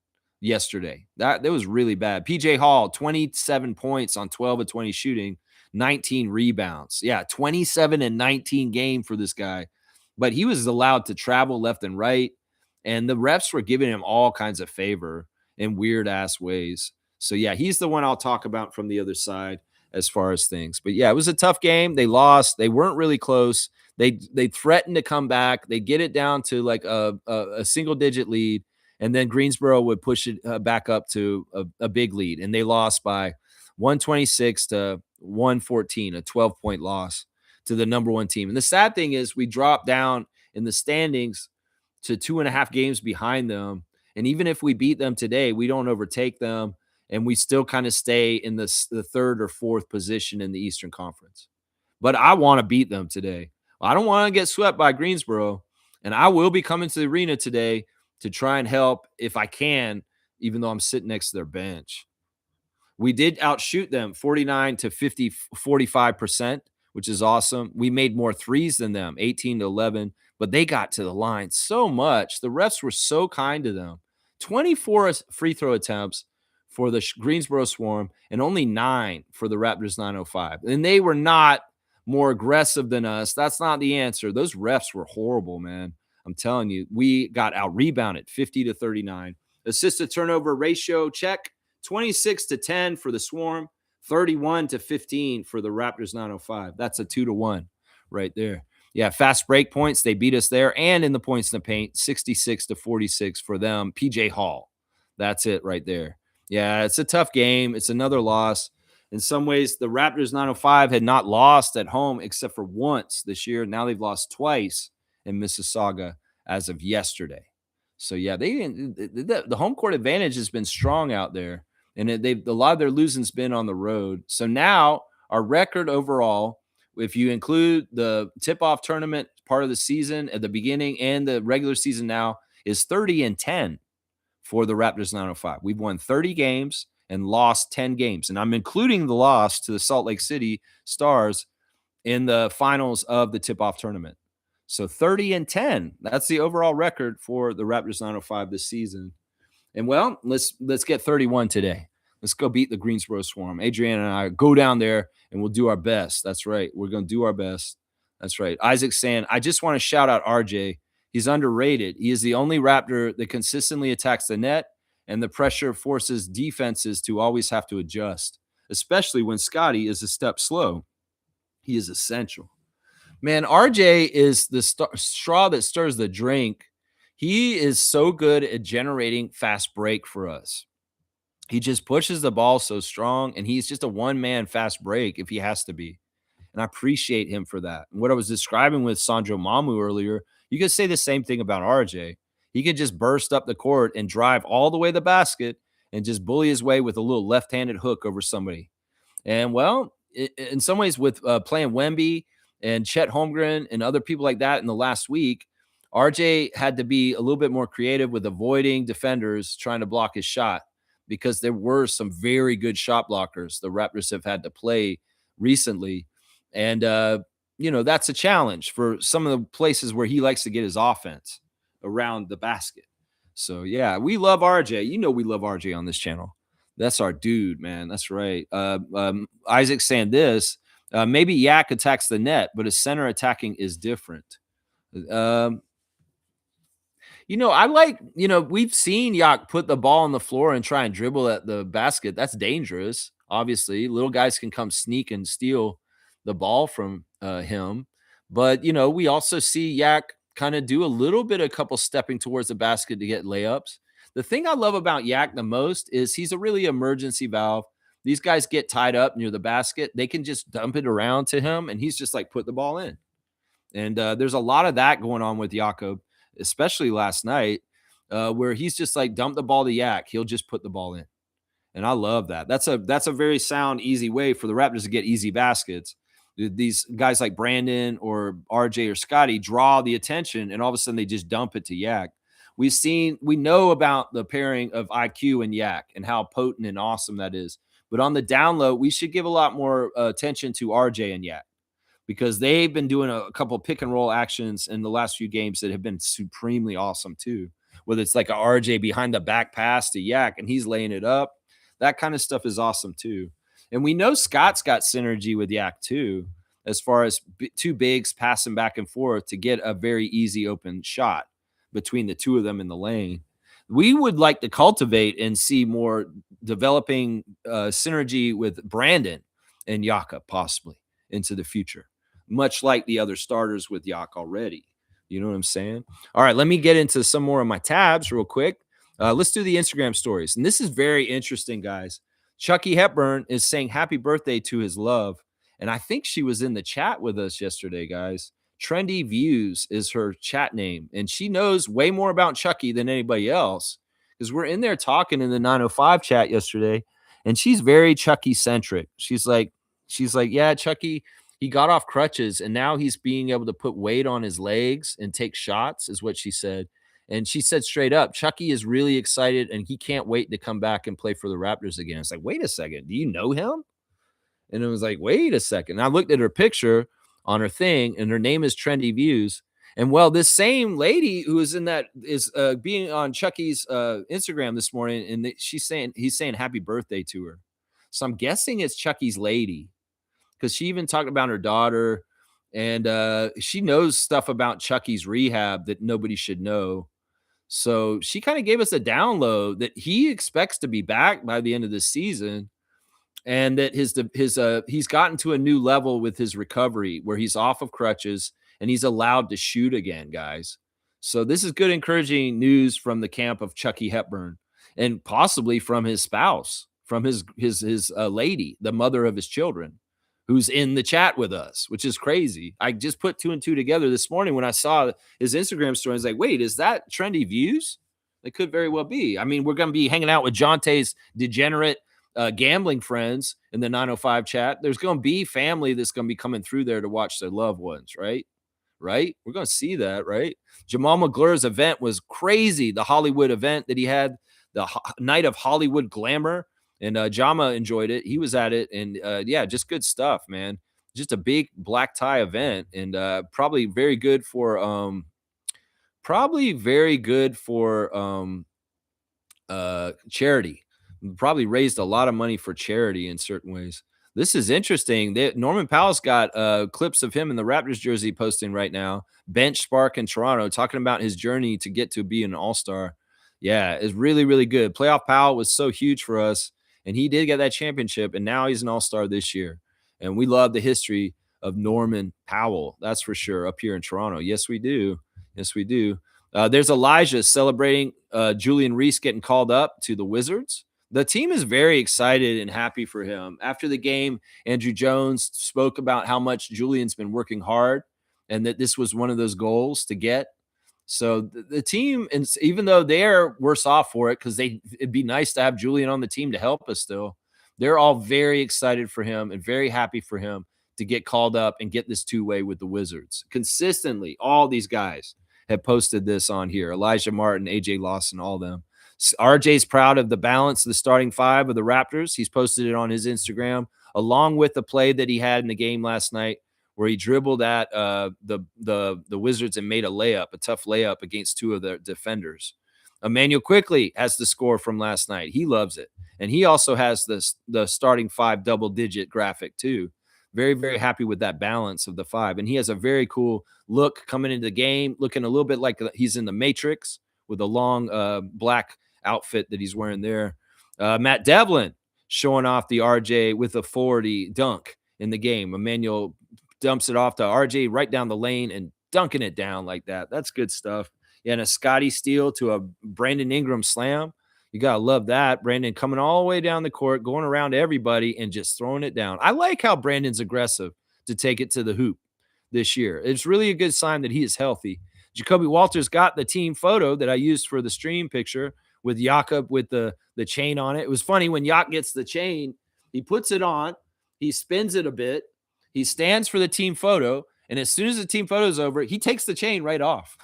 yesterday. That was really bad. PJ Hall, 27 points on 12 of 20 shooting, 19 rebounds. Yeah, 27 and 19 game for this guy. But he was allowed to travel left and right, and the refs were giving him all kinds of favor in weird ass ways. So yeah, he's the one I'll talk about from the other side as far as things. But yeah, it was a tough game. They lost. They weren't really close. They threatened to come back. They get it down to like a single digit lead, and then Greensboro would push it back up to a big lead, and they lost by 126 to 114, a 12-point loss to the number one team. And the sad thing is, we dropped down in the standings to 2.5 games behind them. And even if we beat them today, we don't overtake them, and we still kind of stay in the third or fourth position in the Eastern Conference. But I want to beat them today. I don't want to get swept by Greensboro, and I will be coming to the arena today to try and help if I can, even though I'm sitting next to their bench. We did outshoot them 49 to 45%, which is awesome. We made more threes than them, 18 to 11, but they got to the line so much. The refs were so kind to them. 24 free throw attempts for the Greensboro Swarm and only 9 for the Raptors 905. And they were not more aggressive than us. That's not the answer. Those refs were horrible, man. I'm telling you, we got out rebounded 50 to 39. Assist to turnover ratio check. 26 to 10 for the Swarm, 31 to 15 for the Raptors 905. That's a 2-1 right there. Yeah, fast break points. They beat us there. And in the points in the paint, 66 to 46 for them. PJ Hall. That's it right there. Yeah, it's a tough game. It's another loss. In some ways, the Raptors 905 had not lost at home except for once this year. Now they've lost twice in Mississauga as of yesterday. So yeah, the home court advantage has been strong out there, and a lot of their losing's been on the road. So now our record overall, if you include the tip-off tournament part of the season at the beginning and the regular season now, is 30-10 for the Raptors 905. We've won 30 games and lost 10 games, and I'm including the loss to the Salt Lake City Stars in the finals of the tip-off tournament. So 30-10. That's the overall record for the Raptors 905 this season. And well, let's get 31 today. Let's go beat the Greensboro Swarm. Adrian and I go down there and we'll do our best. That's right. We're going to do our best. That's right. Isaac's saying, I just want to shout out RJ. He's underrated. He is the only Raptor that consistently attacks the net, and the pressure forces defenses to always have to adjust, especially when Scotty is a step slow. He is essential. Man, RJ is the straw that stirs the drink. He is so good at generating fast break for us. He just pushes the ball so strong, and he's just a one-man fast break if he has to be. And I appreciate him for that. And what I was describing with Sandro Mamu earlier, you could say the same thing about RJ. He could just burst up the court and drive all the way to the basket and just bully his way with a little left-handed hook over somebody. And well, in some ways, with playing Wemby and Chet Holmgren and other people like that in the last week, RJ had to be a little bit more creative with avoiding defenders trying to block his shot, because there were some very good shot blockers the Raptors have had to play recently. And, that's a challenge for some of the places where he likes to get his offense around the basket. So, yeah, we love RJ. We love RJ on this channel. That's our dude, man. That's right. Isaac's saying this. Maybe Yak attacks the net, but a center attacking is different. We've seen Yak put the ball on the floor and try and dribble at the basket. That's dangerous. Obviously, little guys can come sneak and steal the ball from him. But, we also see Yak kind of do a couple stepping towards the basket to get layups. The thing I love about Yak the most is he's a really emergency valve. These guys get tied up near the basket. They can just dump it around to him, and he's just like, put the ball in. And there's a lot of that going on with Jakob, especially last night, where he's just like, dump the ball to Yak. He'll just put the ball in. And I love that. That's a very sound, easy way for the Raptors to get easy baskets. These guys like Brandon or RJ or Scotty draw the attention, and all of a sudden they just dump it to Yak. We know about the pairing of IQ and Yak and how potent and awesome that is. But on the down low, we should give a lot more attention to RJ and Yak, because they've been doing a couple pick and roll actions in the last few games that have been supremely awesome too. whether it's like a RJ behind the back pass to Yak and he's laying it up. That kind of stuff is awesome too. And we know Scott's got synergy with Yak too, as far as two bigs passing back and forth to get a very easy open shot between the two of them in the lane. We would like to cultivate and see more developing synergy with Brandon and Yaka possibly into the future, much like the other starters with Yak already. You know what I'm saying? All right, let me get into some more of my tabs real quick. Let's do the Instagram stories. And this is very interesting, guys. Chucky Hepburn is saying happy birthday to his love. And I think she was in the chat with us yesterday, guys. Trendy Views is her chat name. And she knows way more about Chucky than anybody else because we're in there talking in the 905 chat yesterday. And she's very Chucky centric. She's like, yeah, Chucky, he got off crutches and now he's being able to put weight on his legs and take shots, is what she said. And she said straight up, Chucky is really excited and he can't wait to come back and play for the Raptors again. It's like, wait a second, do you know him? And it was like, wait a second. And I looked at her picture on her thing, and her name is Trendy Views. And well, this same lady who is in that is being on Chucky's Instagram this morning, and he's saying happy birthday to her. So I'm guessing it's Chucky's lady because she even talked about her daughter, and she knows stuff about Chucky's rehab that nobody should know. So she kind of gave us a download that he expects to be back by the end of the season, and that he's gotten to a new level with his recovery where he's off of crutches and he's allowed to shoot again, guys. So this is good, encouraging news from the camp of Chucky Hepburn and possibly from his spouse, from his lady, the mother of his children, who's in the chat with us, which is crazy. I just put two and two together this morning when I saw his Instagram story. I was like, wait, is that Trendy Views? It could very well be. I mean, we're going to be hanging out with Jonte's degenerate gambling friends in the 905 chat. There's going to be family that's going to be coming through there to watch their loved ones, right? Right? We're going to see that, right? Jamal McGlure's event was crazy. The Hollywood event that he had, the night of Hollywood glamour, and Jama enjoyed it. He was at it, and yeah, just good stuff, man. Just a big black tie event, and probably very good for charity. Probably raised a lot of money for charity in certain ways. This is interesting. Norman Powell's got clips of him in the Raptors jersey posting right now. Bench Spark in Toronto, talking about his journey to get to be an all-star. Yeah, it's really, really good. Playoff Powell was so huge for us, and he did get that championship, and now he's an all-star this year. And we love the history of Norman Powell, that's for sure, up here in Toronto. Yes, we do. Yes, we do. There's Elijah celebrating Julian Reese getting called up to the Wizards. The team is very excited and happy for him. After the game, Andrew Jones spoke about how much Julian's been working hard and that this was one of those goals to get. So the team, and even though they're worse off for it because it'd be nice to have Julian on the team to help us still, they're all very excited for him and very happy for him to get called up and get this two-way with the Wizards. Consistently, all these guys have posted this on here. Elijah Martin, AJ Lawson, all of them. RJ's proud of the balance of the starting five of the Raptors. He's posted it on his Instagram, along with the play that he had in the game last night where he dribbled at the Wizards and made a tough layup against two of the defenders. Emmanuel Quickley has the score from last night. He loves it. And he also has the starting five double-digit graphic too. Very, very happy with that balance of the five. And he has a very cool look coming into the game, looking a little bit like he's in the Matrix with a long black outfit that he's wearing there. Matt Devlin showing off the RJ with a 40 dunk in the game. Emmanuel dumps it off to RJ right down the lane and dunking it down like that. That's good stuff. Yeah, and a Scotty steal to a Brandon Ingram slam. You got to love that. Brandon coming all the way down the court, going around everybody and just throwing it down. I like how Brandon's aggressive to take it to the hoop this year. It's really a good sign that he is healthy. Jacoby Walters got the team photo that I used for the stream picture with Jakob with the chain on it. It was funny when Yak gets the chain, he puts it on, he spins it a bit, he stands for the team photo, and as soon as the team photo is over, he takes the chain right off.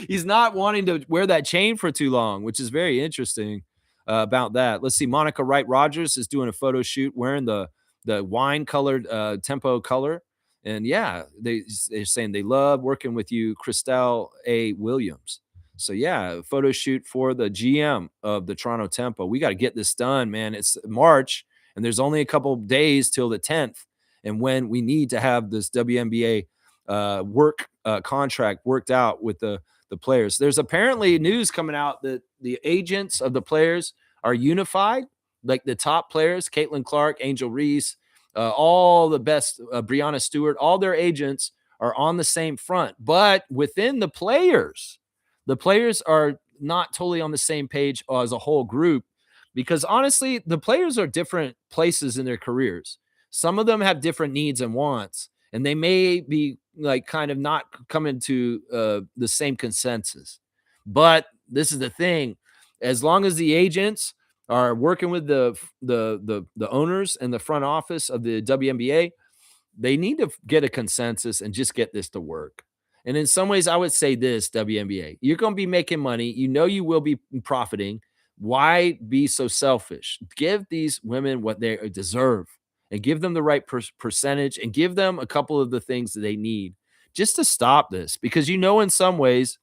He's not wanting to wear that chain for too long, which is very interesting about that. Let's see. Monica Wright Rogers is doing a photo shoot wearing the wine-colored Tempo color. And yeah, they're saying they love working with you, Christelle A. Williams. So yeah, photo shoot for the GM of the Toronto Tempo. We got to get this done, man. It's March and there's only a couple days till the 10th, and when we need to have this WNBA work contract worked out with the players. There's apparently news coming out that the agents of the players are unified, like the top players, Caitlin Clark, Angel Reese, all the best, Brianna Stewart, all their agents are on the same front. But within the players are not totally on the same page as a whole group because honestly, the players are different places in their careers. Some of them have different needs and wants, and they may be like kind of not coming to the same consensus. But this is the thing: as long as the agents are working with the owners and the front office of the WNBA, they need to get a consensus and just get this to work. And in some ways, I would say this, WNBA, you're going to be making money. You know, you will be profiting. Why be so selfish? Give these women what they deserve and give them the right percentage and give them a couple of the things that they need just to stop this. Because, you know, in some ways,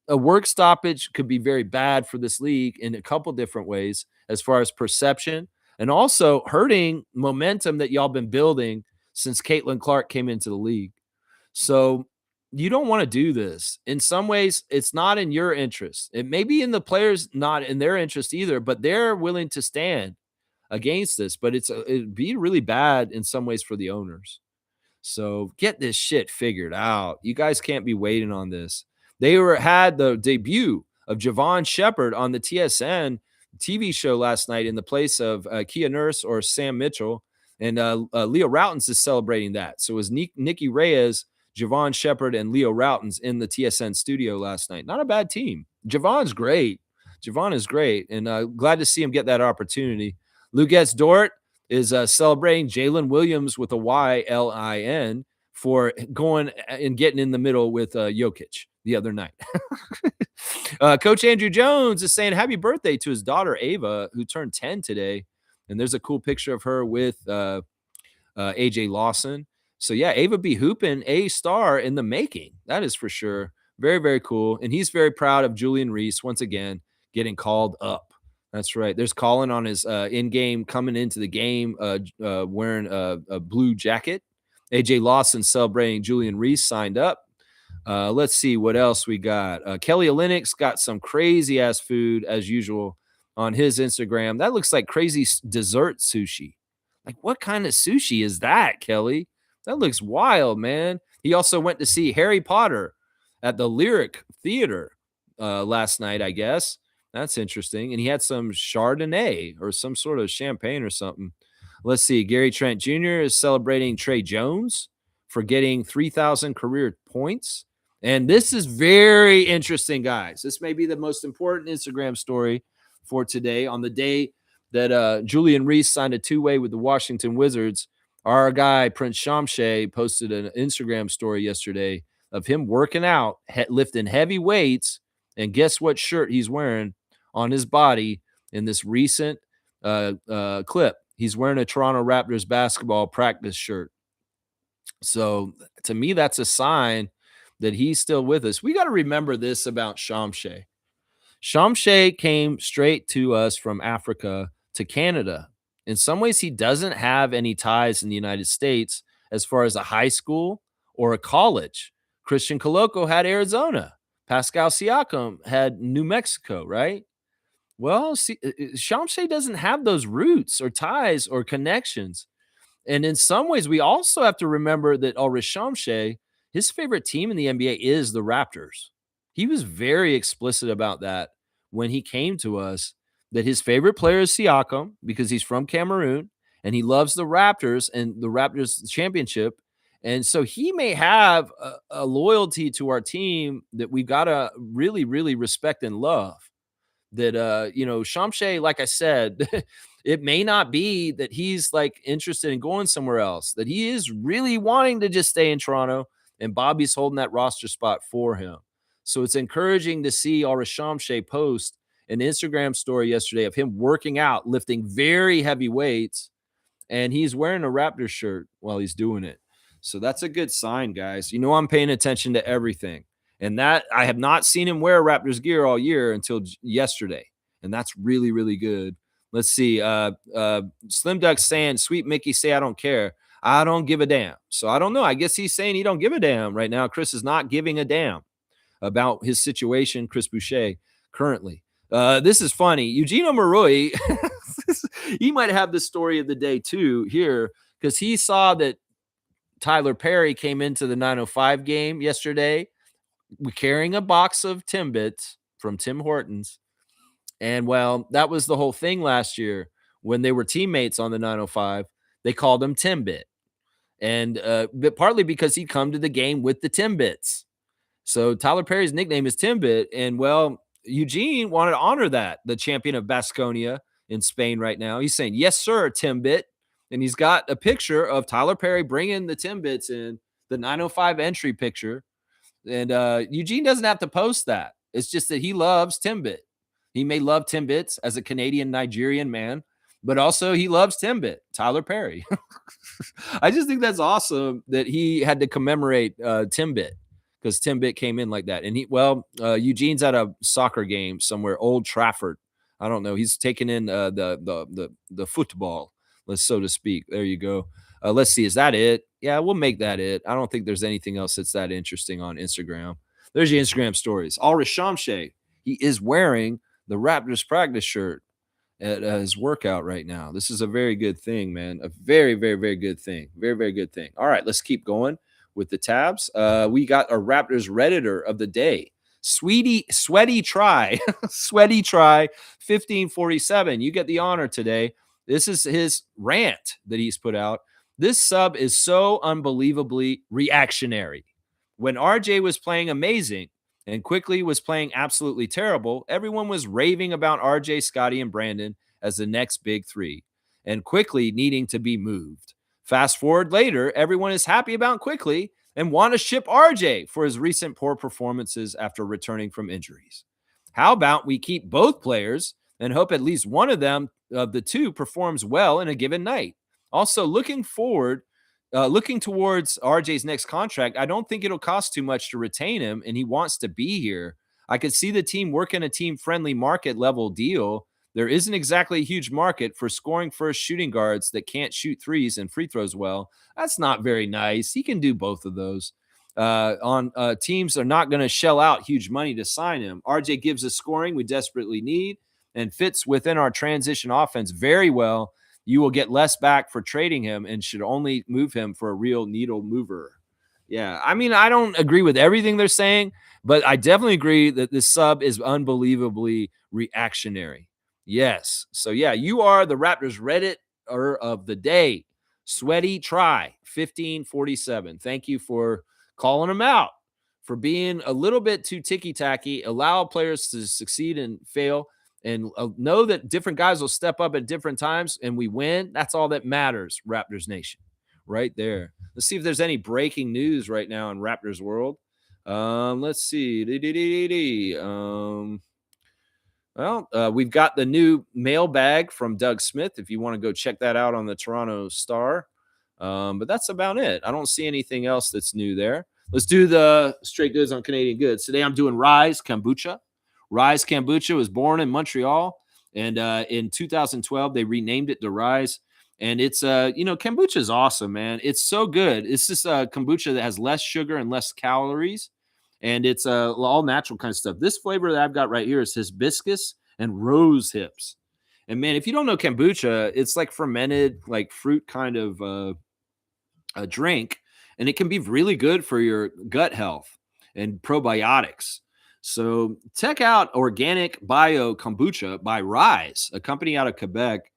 a work stoppage could be very bad for this league in a couple different ways as far as perception and also hurting momentum that y'all been building since Caitlin Clark came into the league. So you don't want to do this. In some ways, it's not in your interest. It may be in the players, not in their interest either, but they're willing to stand against this. But it'd be really bad in some ways for the owners. So get this shit figured out. You guys can't be waiting on this. They had the debut of Javon Shepard on the TSN TV show last night in the place of Kia Nurse or Sam Mitchell. And Leo Routens is celebrating that. So it was Nikki Reyes, Javon Shepard, and Leo Routens in the TSN studio last night. Not a bad team. Javon's great. Javon is great. And glad to see him get that opportunity. Luguetz Dort is celebrating Jalen Williams with a YLIN for going and getting in the middle with Jokic the other night. Coach Andrew Jones is saying happy birthday to his daughter, Ava, who turned 10 today. And there's a cool picture of her with AJ Lawson. So, yeah, Ava be hooping a star in the making. That is for sure. Very, very cool. And he's very proud of Julian Reese, once again, getting called up. That's right. There's Colin on his in-game coming into the game wearing a blue jacket. AJ Lawson celebrating Julian Reese signed up. Let's see what else we got. Kelly Olynyk got some crazy-ass food, as usual, on his Instagram. That looks like crazy dessert sushi. Like, what kind of sushi is that, Kelly? That looks wild, man. He also went to see Harry Potter at the Lyric Theater last night, I guess. That's interesting. And he had some Chardonnay or some sort of champagne or something. Let's see. Gary Trent Jr. is celebrating Trey Jones for getting 3,000 career points. And this is very interesting, guys. This may be the most important Instagram story for today. On the day that Julian Reese signed a two-way with the Washington Wizards, our guy Prince Shamshay posted an Instagram story yesterday of him working out, lifting heavy weights, and guess what shirt he's wearing on his body in this recent clip? He's wearing a Toronto Raptors basketball practice shirt. So to me, that's a sign that he's still with us. We got to remember this about Shamshay. Shamshay came straight to us from Africa to Canada. In some ways, he doesn't have any ties in the United States as far as a high school or a college. Christian Coloco had Arizona. Pascal Siakam had New Mexico, right? Well, see, Shamshay doesn't have those roots or ties or connections. And in some ways, we also have to remember that Ulrich Shamshay, his favorite team in the NBA is the Raptors. He was very explicit about that when he came to us, that his favorite player is Siakam because he's from Cameroon and he loves the Raptors and the Raptors championship. And so he may have a loyalty to our team that we've got to really, really respect and love. That Shamshay, like I said, it may not be that he's like interested in going somewhere else, that he is really wanting to just stay in Toronto, and Bobby's holding that roster spot for him. So it's encouraging to see Ulrich Shamshay post an Instagram story yesterday of him working out, lifting very heavy weights, and he's wearing a Raptors shirt while he's doing it. So that's a good sign, guys. You know, I'm paying attention to everything. And that I have not seen him wear Raptors gear all year until yesterday. And that's really, really good. Let's see. Slim Duck saying, "Sweet Mickey, say I don't care. I don't give a damn." So I don't know. I guess he's saying he don't give a damn right now. Chris is not giving a damn about his situation, Chris Boucher, currently. This is funny. Eugenio Maroi, he might have the story of the day too here, because he saw that Tyler Perry came into the 905 game yesterday carrying a box of Timbits from Tim Hortons. And well, that was the whole thing last year when they were teammates on the 905. They called him Timbit. And but partly because he'd come to the game with the Timbits. So Tyler Perry's nickname is Timbit. And well, Eugene wanted to honor that, the champion of Baskonia in Spain right now. He's saying, "Yes, sir, Timbit." And he's got a picture of Tyler Perry bringing the Timbits in, the 905 entry picture. And Eugene doesn't have to post that. It's just that he loves Timbit. He may love Timbits as a Canadian Nigerian man, but also he loves Timbit, Tyler Perry. I just think that's awesome that he had to commemorate Timbit, because Timbit came in like that. And Eugene's at a soccer game somewhere, Old Trafford. I don't know. He's taking in the football, so to speak. There you go. Let's see. Is that it? Yeah, we'll make that it. I don't think there's anything else that's that interesting on Instagram. There's your Instagram stories. Alrish Shamshay, he is wearing the Raptors practice shirt at his workout right now. This is a very good thing, man. A very, very, very good thing. Very, very good thing. All right, let's keep going with the tabs. We got a Raptors Redditor of the day. Sweaty Try, Sweaty Try, 1547. You get the honor today. This is his rant that he's put out. This sub is so unbelievably reactionary. When RJ was playing amazing and Quickly was playing absolutely terrible, everyone was raving about RJ, Scotty, and Brandon as the next big three, and Quickly needing to be moved. Fast forward later, everyone is happy about Quickly and want to ship RJ for his recent poor performances after returning from injuries. How about we keep both players and hope at least one of them, of the two, performs well in a given night? Also, looking towards RJ's next contract, I don't think it'll cost too much to retain him, and he wants to be here. I could see the team working a team-friendly market level deal. There isn't exactly a huge market for scoring first shooting guards that can't shoot threes and free throws well. That's not very nice. He can do both of those. Teams are not going to shell out huge money to sign him. RJ gives us scoring we desperately need and fits within our transition offense very well. You will get less back for trading him and should only move him for a real needle mover. Yeah, I mean, I don't agree with everything they're saying, but I definitely agree that this sub is unbelievably reactionary. Yes. So, yeah, you are the Raptors Redditor of the day. Sweaty Try, 1547. Thank you for calling him out, for being a little bit too ticky-tacky, allow players to succeed and fail, and know that different guys will step up at different times and we win. That's all that matters, Raptors Nation. Right there. Let's see if there's any breaking news right now in Raptors world. Let's see. We've got the new mailbag from Doug Smith, if you want to go check that out on the Toronto Star. But that's about it. I don't see anything else that's new there. Let's do the straight goods on Canadian goods. Today I'm doing Rise Kombucha. Rise Kombucha was born in Montreal, and in 2012 they renamed it to Rise. And it's kombucha is awesome, man. It's so good. It's just a kombucha that has less sugar and less calories, and it's all natural kind of stuff. This flavor that I've got right here is hibiscus and rose hips. And man, if you don't know kombucha, it's like fermented, like fruit kind of a drink, and it can be really good for your gut health and probiotics. So check out Organic Bio Kombucha by Rise, a company out of Quebec,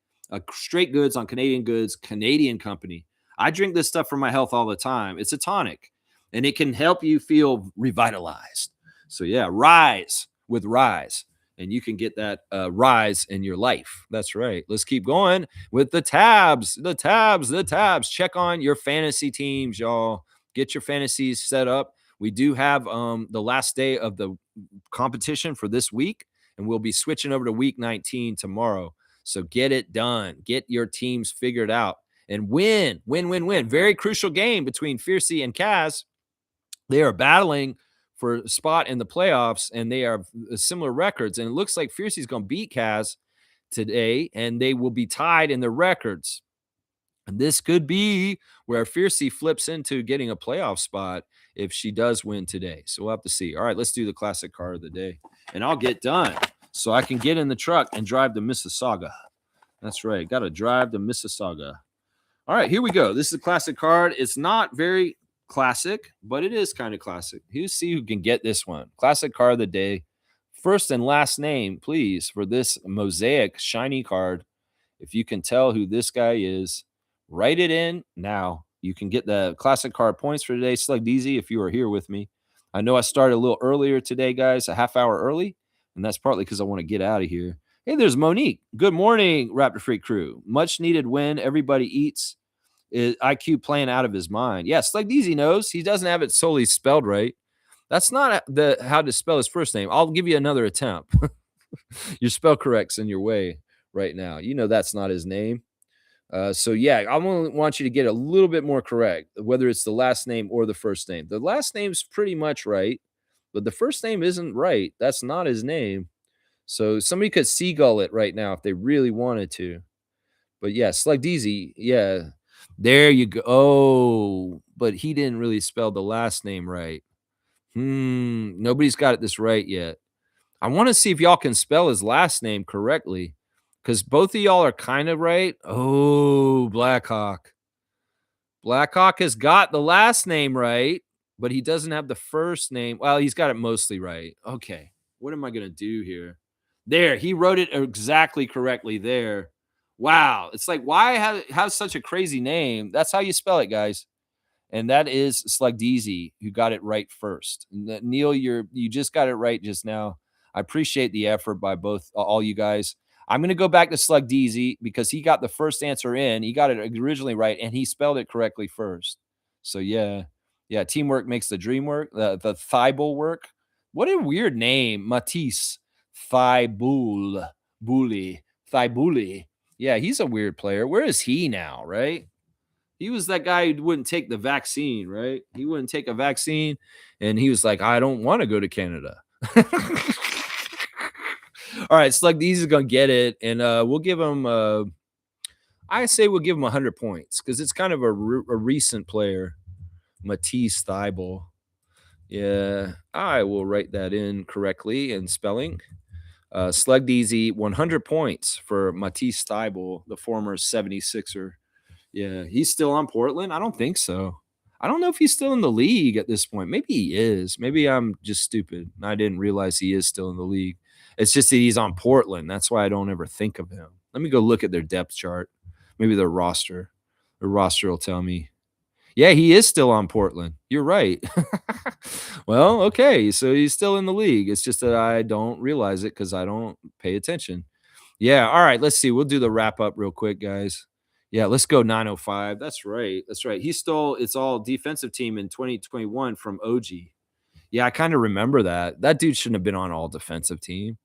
straight goods on Canadian goods, Canadian company. I drink this stuff for my health all the time. It's a tonic, and it can help you feel revitalized. So yeah, Rise with Rise, and you can get that rise in your life. That's right. Let's keep going with the tabs. Check on your fantasy teams, y'all. Get your fantasies set up. We do have the last day of the competition for this week, and we'll be switching over to week 19 tomorrow. So get it done. Get your teams figured out and win. Very crucial game between Fiercey and Kaz. They are battling for a spot in the playoffs, and they are similar records. And it looks like Fiercey's going to beat Kaz today, and they will be tied in their records. And this could be where Fiercey flips into getting a playoff spot if she does win today. So we'll have to see. All right, let's do the classic car of the day, and I'll get done so I can get in the truck and drive to Mississauga. That's right. Got to drive to Mississauga. All right, here we go. This is a classic card. It's not very classic, but it is kind of classic. Here's see who can get this one. Classic card of the day. First and last name, please, for this mosaic shiny card. If you can tell who this guy is, write it in now. You can get the classic card points for today. Select easy if you are here with me. I know I started a little earlier today, guys, a half hour early, and that's partly because I want to get out of here. Hey, there's Monique. Good morning, Raptor Freak crew. Much needed win. Everybody eats. Is IQ playing out of his mind? Yes, like Deezy knows. He doesn't have it solely spelled right. That's not how to spell his first name. I'll give you another attempt. Your spell correct's in your way right now. You know that's not his name. So yeah, I want you to get a little bit more correct, whether it's the last name or the first name. The last name's pretty much right, but the first name isn't right. That's not his name. So somebody could seagull it right now if they really wanted to. But yeah, Slug Deezy, yeah. There you go. Oh, but he didn't really spell the last name right. Nobody's got it this right yet. I want to see if y'all can spell his last name correctly, because both of y'all are kind of right. Oh, Blackhawk. Blackhawk has got the last name right, but he doesn't have the first name. Well, he's got it mostly right. Okay, what am I going to do here? There, he wrote it exactly correctly there. Wow, it's like, why have such a crazy name? That's how you spell it, guys. And that is Slugdeezy, who got it right first. Neil, you just got it right just now. I appreciate the effort by all you guys. I'm going to go back to Slugdeezy because he got the first answer in. He got it originally right, and he spelled it correctly first. So yeah, teamwork makes the dream work. The Thibault work. What a weird name, Matisse Thibault Bully Thibault. Yeah, he's a weird player. Where is he now? Right. He was that guy who wouldn't take the vaccine, right? He wouldn't take a vaccine, and he was like, I don't want to go to Canada. All right, Slug D's is going to get it, and we'll give him, I say we'll give him 100 points, because it's kind of a recent player, Matisse Thibault. Yeah, I will write that in correctly in spelling. Slug DZ, 100 points for Matisse Thibault, the former 76er. Yeah, he's still on Portland? I don't think so. I don't know if he's still in the league at this point. Maybe he is. Maybe I'm just stupid. I didn't realize he is still in the league. It's just that he's on Portland. That's why I don't ever think of him. Let me go look at their depth chart. Maybe their roster. Their roster will tell me. Yeah, he is still on Portland. You're right. Well, okay. So he's still in the league. It's just that I don't realize it because I don't pay attention. Yeah. All right. Let's see. We'll do the wrap up real quick, guys. Yeah, let's go 905. That's right. That's right. He stole it's all defensive team in 2021 from OG. Yeah, I kind of remember that. That dude shouldn't have been on all defensive team.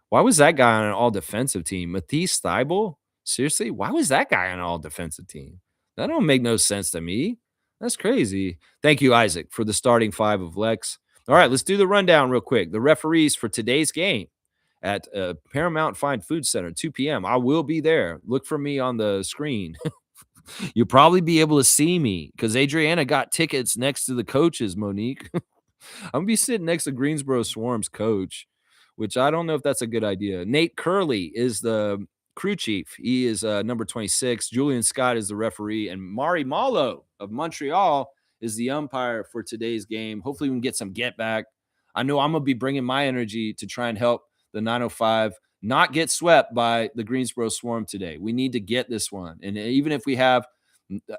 Why was that guy on an all defensive team? Matisse Thibault? Seriously? Why was that guy on an all defensive team? That don't make no sense to me. That's crazy. Thank you, Isaac, for the starting five of Lex. All right, let's do the rundown real quick. The referees for today's game at Paramount Fine Food Center, 2 p.m. I will be there. Look for me on the screen. You'll probably be able to see me because Adriana got tickets next to the coaches, Monique. I'm going to be sitting next to Greensboro Swarm's coach, which I don't know if that's a good idea. Nate Curley is the crew chief. He is number 26. Julian Scott is the referee. And Mari Malo of Montreal is the umpire for today's game. Hopefully we can get some get back. I know I'm going to be bringing my energy to try and help the 905 not get swept by the Greensboro Swarm today. We need to get this one. And even if we have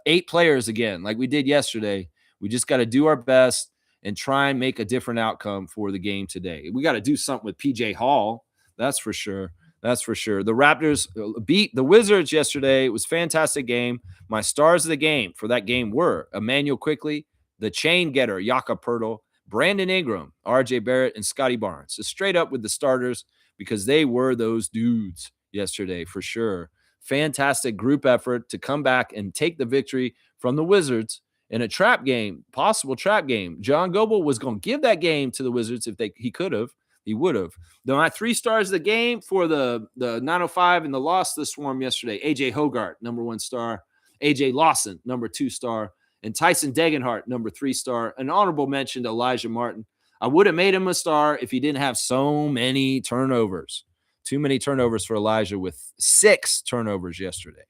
8 players again, like we did yesterday, we just got to do our best and try and make a different outcome for the game today. We got to do something with PJ Hall. That's for sure. That's for sure. The Raptors beat the Wizards yesterday. It was a fantastic game. My stars of the game for that game were Emmanuel Quickley, the chain getter, Jakob Poeltl, Brandon Ingram, RJ Barrett, and Scotty Barnes. So straight up with the starters because they were those dudes yesterday for sure. Fantastic group effort to come back and take the victory from the Wizards in a trap game, possible trap game. John Goble was going to give that game to the Wizards if he could have. He would have. My 3 stars of the game for the 905 and the loss to the Swarm yesterday. AJ Hogarth, number 1 star. AJ Lawson, number 2 star. And Tyson Degenhart, number 3 star. An honorable mention to Elijah Martin. I would have made him a star if he didn't have so many turnovers. Too many turnovers for Elijah with 6 turnovers yesterday.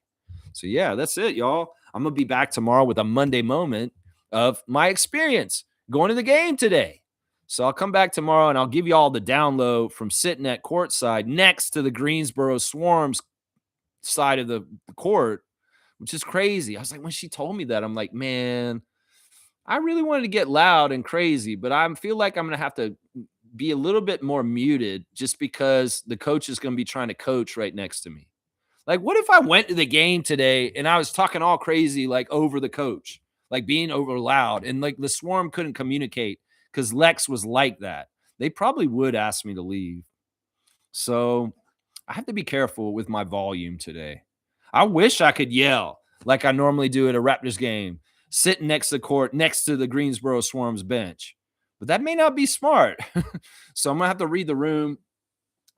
So, yeah, that's it, y'all. I'm going to be back tomorrow with a Monday moment of my experience going to the game today. So I'll come back tomorrow and I'll give you all the download from sitting at courtside next to the Greensboro Swarms side of the court, which is crazy. I was like, when she told me that, I'm like, man, I really wanted to get loud and crazy, but I feel like I'm going to have to be a little bit more muted just because the coach is going to be trying to coach right next to me. Like, what if I went to the game today and I was talking all crazy, like over the coach, like being over loud, and like the Swarm couldn't communicate because Lex was like that? They probably would ask me to leave. So I have to be careful with my volume today. I wish I could yell like I normally do at a Raptors game, sitting next to the court, next to the Greensboro Swarms bench, but that may not be smart. So I'm going to have to read the room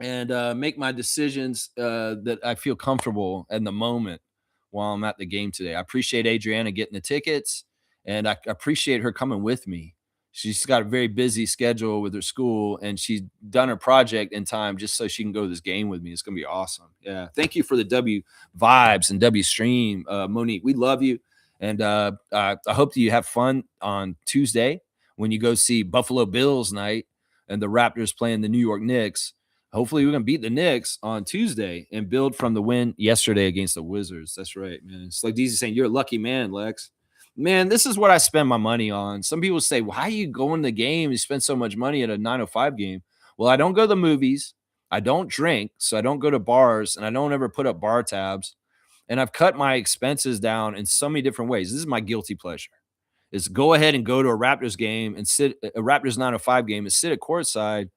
and make my decisions that I feel comfortable in the moment while I'm at the game today. I appreciate Adriana getting the tickets, and I appreciate her coming with me. She's got a very busy schedule with her school, and she's done her project in time just so she can go to this game with me. It's going to be awesome. Yeah. Thank you for the W vibes and W stream, Monique. We love you. And I hope that you have fun on Tuesday when you go see Buffalo Bills night and the Raptors playing the New York Knicks. Hopefully we're going to beat the Knicks on Tuesday and build from the win yesterday against the Wizards. That's right, man. It's like DZ saying, you're a lucky man, Lex. Man, this is what I spend my money on. Some people say, why are you going to the game? You spend so much money at a 905 game. Well, I don't go to the movies. I don't drink, so I don't go to bars, and I don't ever put up bar tabs. And I've cut my expenses down in so many different ways. This is my guilty pleasure. Is go ahead and go to a Raptors game and sit a Raptors 905 game and sit at courtside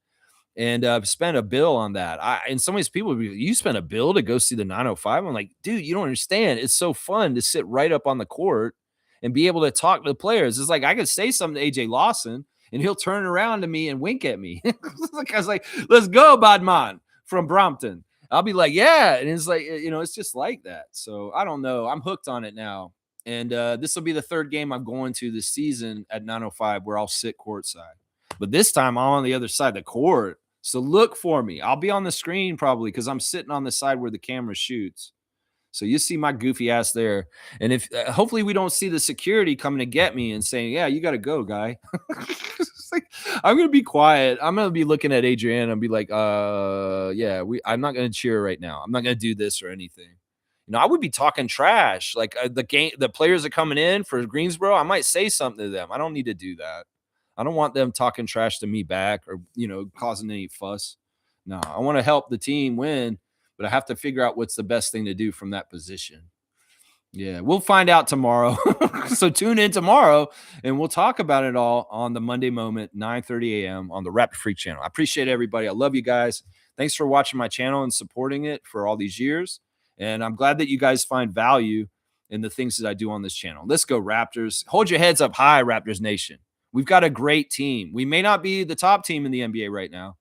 and spend a bill on that. And some of these people, you spend a bill to go see the 905. I'm like, dude, you don't understand. It's so fun to sit right up on the court and be able to talk to the players. It's like I could say something to AJ Lawson and he'll turn around to me and wink at me. I was like, let's go, Badman from Brompton. I'll be like, yeah. And it's like, it's just like that. So I don't know. I'm hooked on it now. And this will be the 3rd game I'm going to this season at 905 where I'll sit courtside. But this time I'm on the other side of the court. So look for me. I'll be on the screen probably because I'm sitting on the side where the camera shoots. So you see my goofy ass there. And if hopefully we don't see the security coming to get me and saying, yeah, you got to go, guy. Like, I'm going to be quiet. I'm going to be looking at Adriana and be like, yeah, I'm not going to cheer right now. I'm not going to do this or anything. I would be talking trash. Like the players are coming in for Greensboro. I might say something to them. I don't need to do that. I don't want them talking trash to me back or, causing any fuss. No, I want to help the team win, but I have to figure out what's the best thing to do from that position. Yeah, we'll find out tomorrow. So tune in tomorrow and we'll talk about it all on the Monday Moment, 9:30 a.m. on the Raptor Freak channel. I appreciate everybody. I love you guys. Thanks for watching my channel and supporting it for all these years. And I'm glad that you guys find value in the things that I do on this channel. Let's go, Raptors. Hold your heads up high, Raptors Nation. We've got a great team. We may not be the top team in the NBA right now,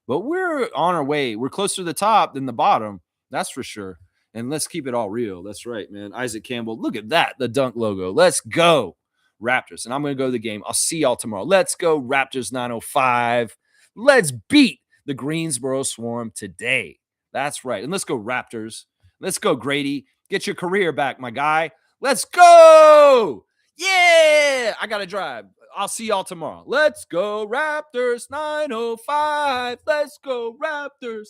but we're on our way. We're closer to the top than the bottom. That's for sure. And let's keep it all real. That's right, man. Isaac Campbell, look at that, the dunk logo. Let's go, Raptors. And I'm going to go to the game. I'll see y'all tomorrow. Let's go, Raptors 905. Let's beat the Greensboro Swarm today. That's right. And let's go, Raptors. Let's go, Grady. Get your career back, my guy. Let's go. Yeah. I got to drive. I'll see y'all tomorrow. Let's go, Raptors 905. Let's go, Raptors.